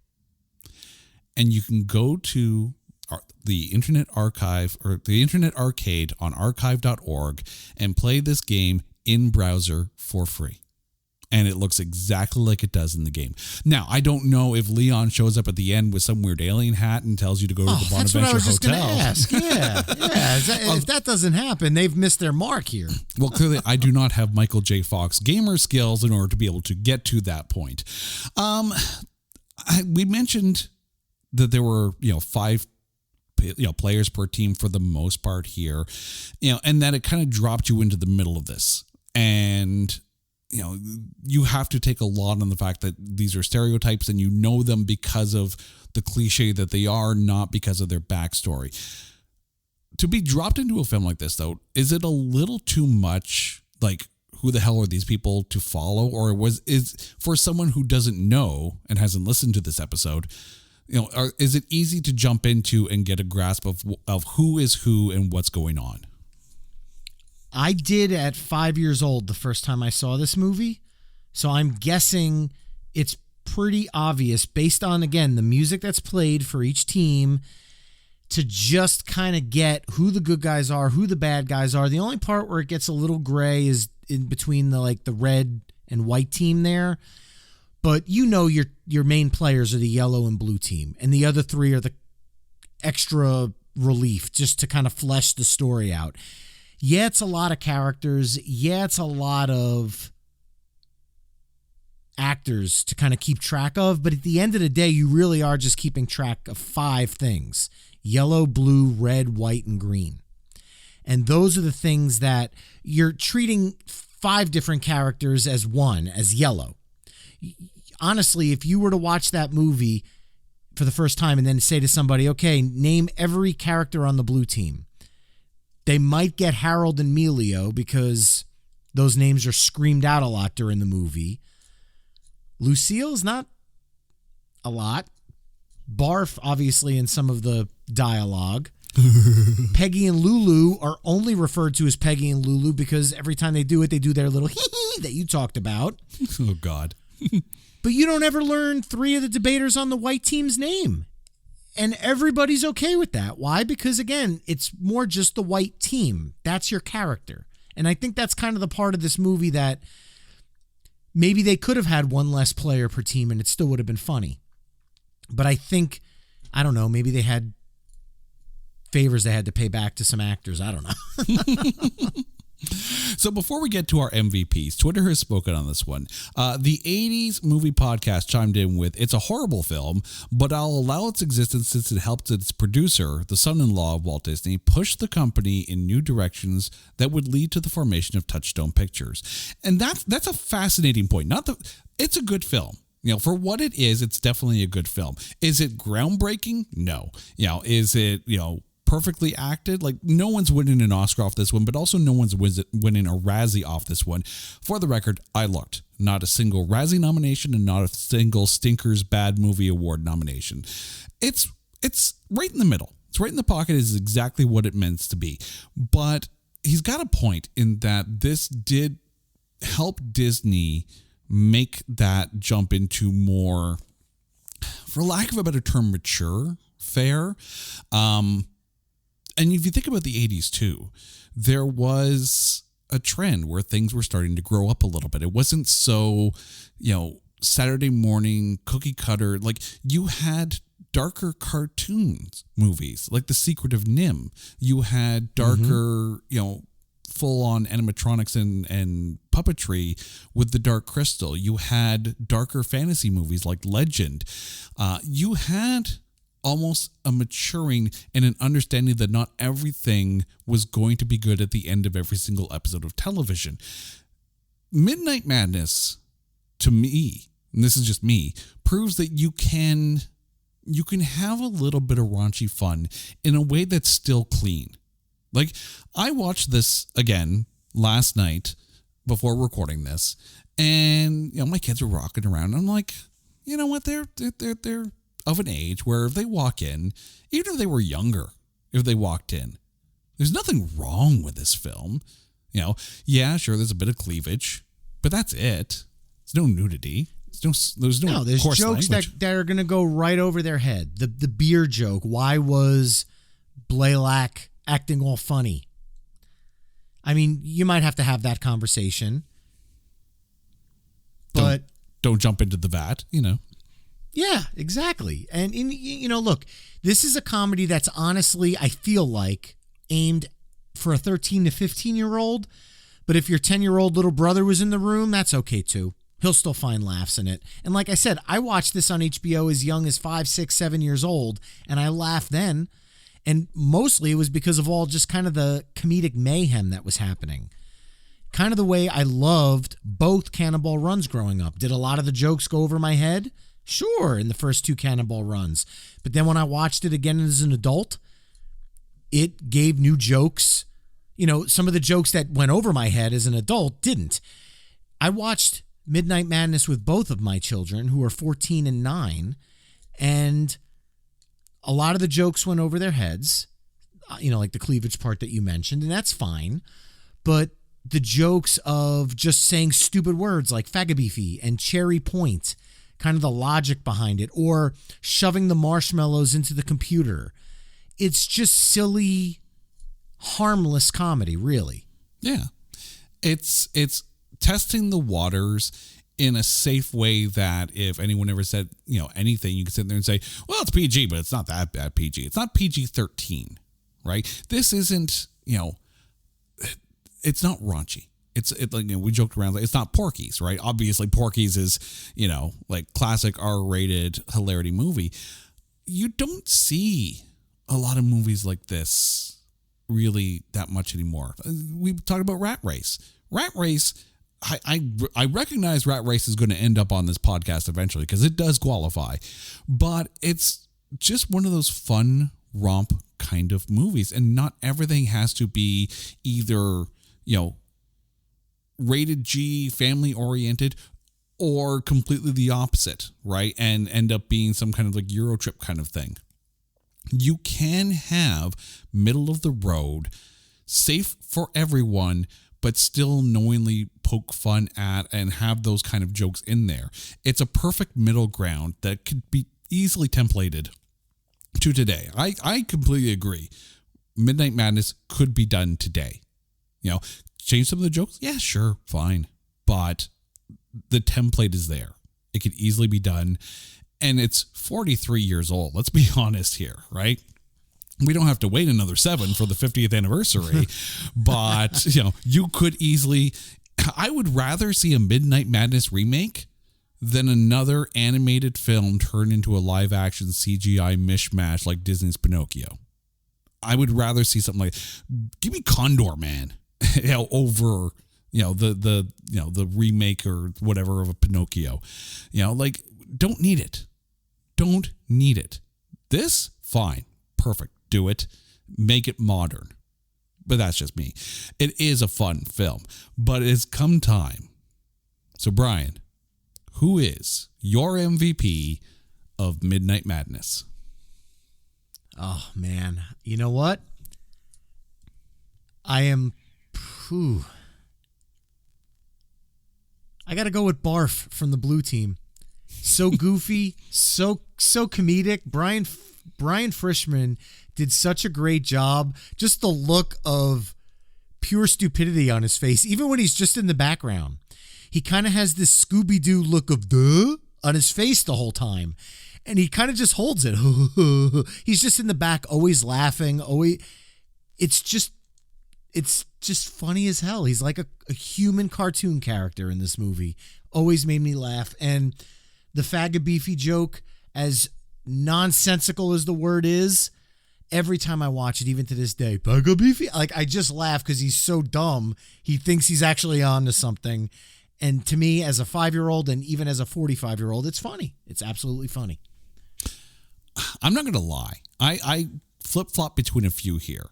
And you can go to the Internet Archive or the Internet Arcade on archive.org and play this game in browser for free. And it looks exactly like it does in the game. Now, I don't know if Leon shows up at the end with some weird alien hat and tells you to go to the Bonaventure Hotel. That's what I was just going to ask. Yeah. If that doesn't happen, they've missed their mark here. Well, clearly, I do not have Michael J. Fox gamer skills in order to be able to get to that point. We mentioned that there were, 5 players per team for the most part here, and that it kind of dropped you into the middle of this. And you have to take a lot on the fact that these are stereotypes and you know them because of the cliche that they are, not because of their backstory. To be dropped into a film like this, though, is it a little too much? Like, who the hell are these people to follow? Or is for someone who doesn't know and hasn't listened to this episode, is it easy to jump into and get a grasp of who is who and what's going on? I did at 5 years old the first time I saw this movie. So I'm guessing it's pretty obvious based on, again, the music that's played for each team to just kind of get who the good guys are, who the bad guys are. The only part where it gets a little gray is in between the red and white team there. But your main players are the yellow and blue team. And the other 3 are the extra relief just to kind of flesh the story out. Yeah, it's a lot of characters. Yeah, it's a lot of actors to kind of keep track of. But at the end of the day, you really are just keeping track of 5 things: yellow, blue, red, white, and green. And those are the things that you're treating 5 different characters as one, as yellow. Honestly, if you were to watch that movie for the first time and then say to somebody, okay, name every character on the blue team, they might get Harold and Melio because those names are screamed out a lot during the movie. Lucille's not a lot. Barf, obviously, in some of the dialogue. Peggy and Lulu are only referred to as Peggy and Lulu because every time they do it, they do their little hee-hee that you talked about. Oh, God. But you don't ever learn 3 of the debaters on the white team's name. And everybody's okay with that. Why? Because, again, it's more just the white team. That's your character. And I think that's kind of the part of this movie that maybe they could have had 1 less player per team and it still would have been funny. But I think, I don't know, maybe they had favors they had to pay back to some actors. I don't know. So before we get to our MVPs, Twitter has spoken on this one. The 80s Movie Podcast chimed in with, it's a horrible film, but I'll allow its existence since it helped its producer, the son-in-law of Walt Disney, push the company in new directions that would lead to the formation of Touchstone Pictures. And that's a fascinating point. It's a good film. For what it is, it's definitely a good film. Is it groundbreaking? No. Is it, perfectly acted? Like, no one's winning an Oscar off this one, but also no one's winning a Razzie off this one. For the record, I looked. Not a single Razzie nomination and not a single Stinker's Bad Movie Award nomination. It's right in the middle. It's right in the pocket. Is exactly what it meant to be. But he's got a point in that this did help Disney make that jump into more, for lack of a better term, mature fare. And if you think about the 80s too, there was a trend where things were starting to grow up a little bit. It wasn't so, Saturday morning cookie cutter. Like, you had darker cartoons movies, like The Secret of Nim. You had darker, full-on animatronics and puppetry with The Dark Crystal. You had darker fantasy movies like Legend. You had almost a maturing and an understanding that not everything was going to be good at the end of every single episode of television. Midnight Madness, to me, and this is just me, proves that you can have a little bit of raunchy fun in a way that's still clean. Like, I watched this again last night before recording this, and my kids were rocking around. I'm like, you know what? They're of an age where if they walk in, even if they were younger, if they walked in, there's nothing wrong with this film. Yeah, sure, there's a bit of cleavage, but that's it. There's no nudity. There's jokes language. that are going to go right over their head. The beer joke. Why was Blaylock acting all funny? I mean, you might have to have that conversation. But don't jump into the vat, Yeah, exactly. And look, this is a comedy that's honestly, I feel like, aimed for a 13 to 15-year-old. But if your 10-year-old little brother was in the room, that's okay too. He'll still find laughs in it. And like I said, I watched this on HBO as young as 5, 6, 7 years old, and I laughed then. And mostly it was because of all just kind of the comedic mayhem that was happening. Kind of the way I loved both Cannonball Runs growing up. Did a lot of the jokes go over my head? Sure, in the first 2 Cannonball Runs. But then when I watched it again as an adult, it gave new jokes. Some of the jokes that went over my head as an adult didn't. I watched Midnight Madness with both of my children, who are 14 and 9, and a lot of the jokes went over their heads, like the cleavage part that you mentioned, and that's fine. But the jokes of just saying stupid words like fagabeefy and cherry point, kind of the logic behind it, or shoving the marshmallows into the computer. It's just silly, harmless comedy, really. Yeah. It's testing the waters in a safe way that if anyone ever said, anything, you can sit there and say, well, it's PG, but it's not that bad PG. It's not PG-13, right? This isn't, it's not raunchy. We joked around, it's not Porky's, right? Obviously, Porky's is, like classic R-rated hilarity movie. You don't see a lot of movies like this really that much anymore. We talked about Rat Race. Rat Race, I recognize Rat Race is going to end up on this podcast eventually because it does qualify, but it's just one of those fun romp kind of movies, and not everything has to be either, rated G, family oriented, or completely the opposite, right? And end up being some kind of like Euro trip kind of thing. You can have middle of the road, safe for everyone, but still knowingly poke fun at and have those kind of jokes in there. It's a perfect middle ground that could be easily templated to today. I completely agree. Midnight Madness could be done today. Change some of the jokes? Yeah, sure, fine. But the template is there. It could easily be done. And it's 43 years old. Let's be honest here, right? We don't have to wait another 7 for the 50th anniversary, but you could easily, I would rather see a Midnight Madness remake than another animated film turned into a live action CGI mishmash like Disney's Pinocchio. I would rather see something like, give me Condor Man, over, the remake or whatever of a Pinocchio, don't need it. Don't need it. This, fine. Perfect. Do it. Make it modern. But that's just me. It is a fun film, but it's come time. So, Brian, who is your MVP of Midnight Madness? Oh, man. You know what? I got to go with Barf from the Blue Team. So goofy, so comedic. Brian Frischman did such a great job. Just the look of pure stupidity on his face, even when he's just in the background. He kind of has this Scooby-Doo look of duh on his face the whole time. And he kind of just holds it. He's just in the back, always laughing. It's just funny as hell. He's like a human cartoon character in this movie. Always made me laugh. And the faggot beefy joke, as nonsensical as the word is, every time I watch it, even to this day, faggot beefy, like I just laugh because he's so dumb. He thinks he's actually on to something. And to me, as a 5-year-old and even as a 45-year-old, it's funny. It's absolutely funny. I'm not going to lie. I flip-flop between a few here.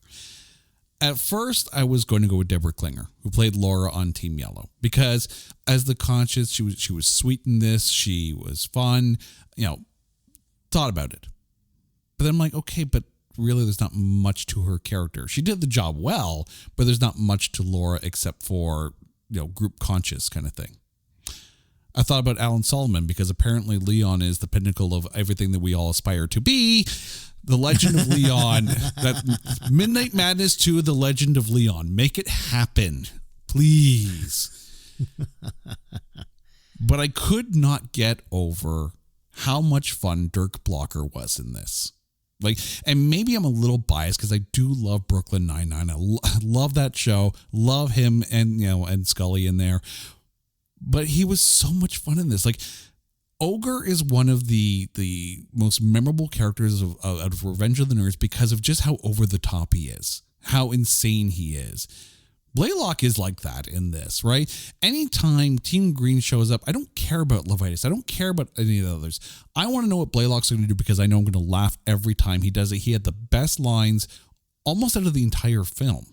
At first, I was going to go with Deborah Klinger, who played Laura on Team Yellow, because as the conscious, she was sweet in this. She was fun, thought about it. But then I'm like, okay, but really there's not much to her character. She did the job well, but there's not much to Laura except for, group conscious kind of thing. I thought about Alan Solomon because apparently Leon is the pinnacle of everything that we all aspire to be. The Legend of Leon, that Midnight Madness 2, The Legend of Leon. Make it happen, please. But I could not get over how much fun Dirk Blocker was in this. And maybe I'm a little biased because I do love Brooklyn Nine-Nine. I love that show. Love him and Scully in there. But he was so much fun in this. Ogre is one of the most memorable characters of Revenge of the Nerds because of just how over the top he is, how insane he is. Blaylock is like that in this, right? Anytime Team Green shows up, I don't care about Levitas. I don't care about any of the others. I want to know what Blaylock's going to do because I know I'm going to laugh every time he does it. He had the best lines almost out of the entire film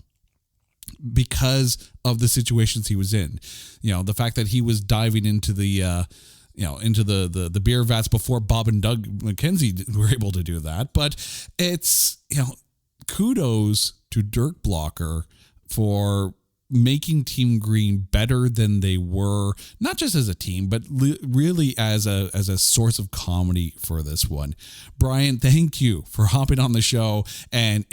because of the situations he was in. The fact that he was diving into the into the beer vats before Bob and Doug McKenzie were able to do that. But it's, kudos to Dirk Blocker for making Team Green better than they were, not just as a team, but really as a source of comedy for this one. Brian, thank you for hopping on the show and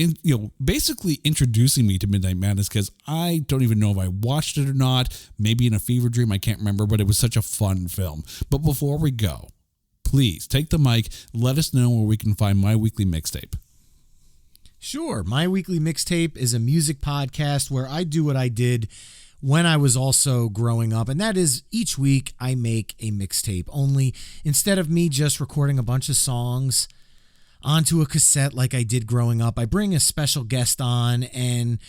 basically introducing me to Midnight Madness, because I don't even know if I watched it or not. Maybe in a fever dream, I can't remember, but it was such a fun film. But before we go, please take the mic. Let us know where we can find My Weekly Mixtape. Sure. My Weekly Mixtape is a music podcast where I do what I did when I was also growing up, and that is each week I make a mixtape. Only instead of me just recording a bunch of songs onto a cassette like I did growing up, I bring a special guest on and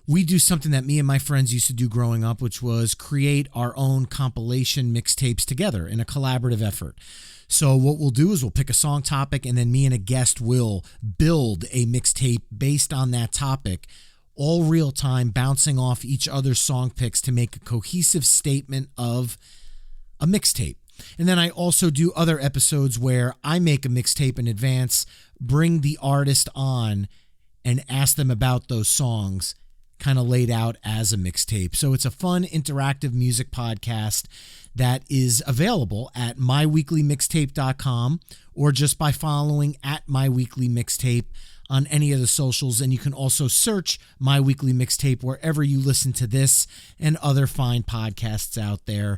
we do something that me and my friends used to do growing up, which was create our own compilation mixtapes together in a collaborative effort. So what we'll do is we'll pick a song topic and then me and a guest will build a mixtape based on that topic, all real time, bouncing off each other's song picks to make a cohesive statement of a mixtape. And then I also do other episodes where I make a mixtape in advance, bring the artist on and ask them about those songs kind of laid out as a mixtape. So it's a fun interactive music podcast that is available at myweeklymixtape.com or just by following at myweeklymixtape on any of the socials. And you can also search My Weekly Mixtape wherever you listen to this and other fine podcasts out there.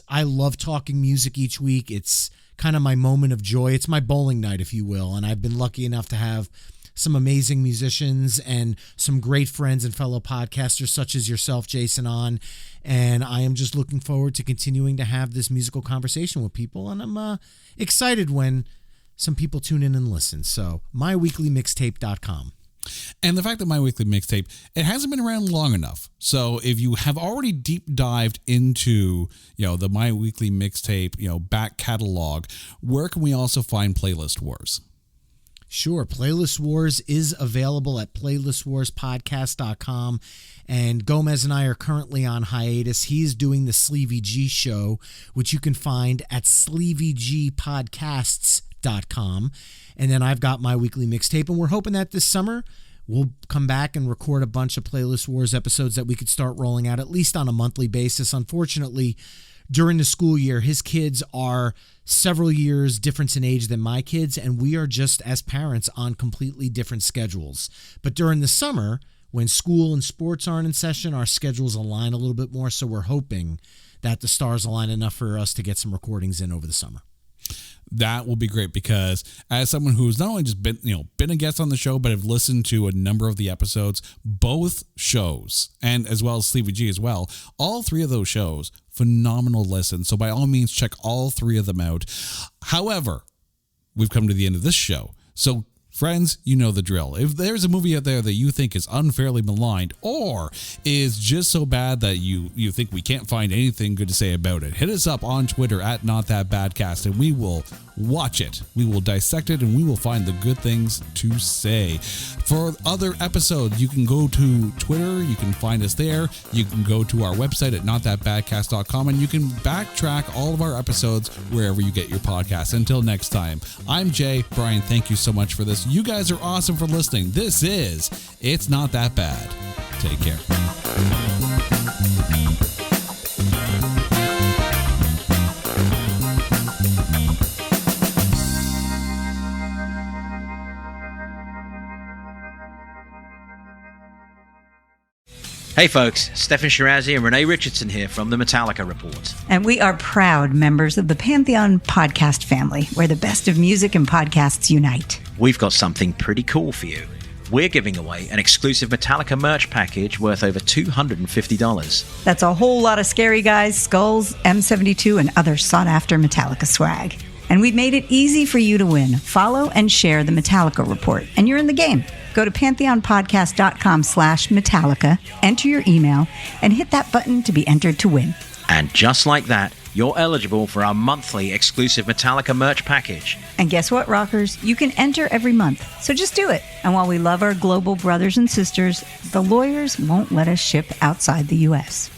I love talking music each week. It's kind of my moment of joy. It's my bowling night, if you will. And I've been lucky enough to have some amazing musicians and some great friends and fellow podcasters such as yourself, Jason, on. And I am just looking forward to continuing to have this musical conversation with people. And I'm excited when some people tune in and listen. So myweeklymixtape.com. And the fact that My Weekly Mixtape, it hasn't been around long enough. So if you have already deep dived into, the My Weekly Mixtape, back catalog, where can we also find Playlist Wars? Sure. Playlist Wars is available at playlistwarspodcast.com. And Gomez and I are currently on hiatus. He's doing the Sleevy G show, which you can find at sleevygpodcasts.com. And then I've got My Weekly Mixtape. And we're hoping that this summer we'll come back and record a bunch of Playlist Wars episodes that we could start rolling out at least on a monthly basis. Unfortunately, during the school year, his kids are several years difference in age than my kids, and we are just, as parents, on completely different schedules. But during the summer, when school and sports aren't in session, our schedules align a little bit more, so we're hoping that the stars align enough for us to get some recordings in over the summer. That will be great, because as someone who's not only just been a guest on the show, but have listened to a number of the episodes, both shows, and as well as Sleepy G as well, all three of those shows, phenomenal listen. So by all means, check all three of them out. However, we've come to the end of this show. So friends, you know the drill. If there's a movie out there that you think is unfairly maligned or is just so bad that you think we can't find anything good to say about it, hit us up on Twitter at NotThatBadcast, and we will watch it. We will dissect it, and we will find the good things to say. For other episodes, you can go to Twitter. You can find us there. You can go to our website at NotThatBadcast.com, and you can backtrack all of our episodes wherever you get your podcasts. Until next time, I'm Jay. Brian, thank you so much for this. You guys are awesome for listening. This is It's Not That Bad. Take care. Hey folks, Stefan Shirazi and Renee Richardson here from the Metallica Report. And we are proud members of the Pantheon podcast family, where the best of music and podcasts unite. We've got something pretty cool for you. We're giving away an exclusive Metallica merch package worth over $250. That's a whole lot of Scary Guys, skulls, M72, and other sought-after Metallica swag. And we've made it easy for you to win. Follow and share the Metallica Report, and you're in the game. Go to pantheonpodcast.com/Metallica, enter your email, and hit that button to be entered to win. And just like that, you're eligible for our monthly exclusive Metallica merch package. And guess what, rockers? You can enter every month, so just do it. And while we love our global brothers and sisters, the lawyers won't let us ship outside the U.S.